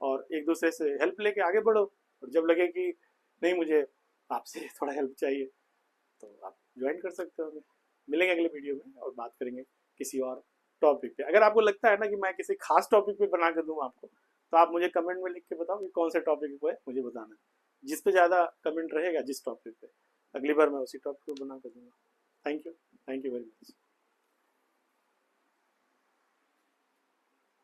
A: और एक दूसरे से हेल्प लेके आगे बढ़ो, और जब लगे कि नहीं मुझे आपसे थोड़ा हेल्प चाहिए तो आप ज्वाइन कर सकते हो हमें। मिलेंगे अगले वीडियो में और बात करेंगे किसी और टॉपिक पे। अगर आपको लगता है ना कि मैं किसी खास टॉपिक पे बना कर दूँ आपको, तो आप मुझे कमेंट में लिख के बताओ कि कौन से टॉपिक पे मुझे बताना है, जिस पे ज़्यादा कमेंट रहेगा जिस टॉपिक पे, अगली बार मैं उसी टॉपिक पे बना कर दूंगा। Thank you very much.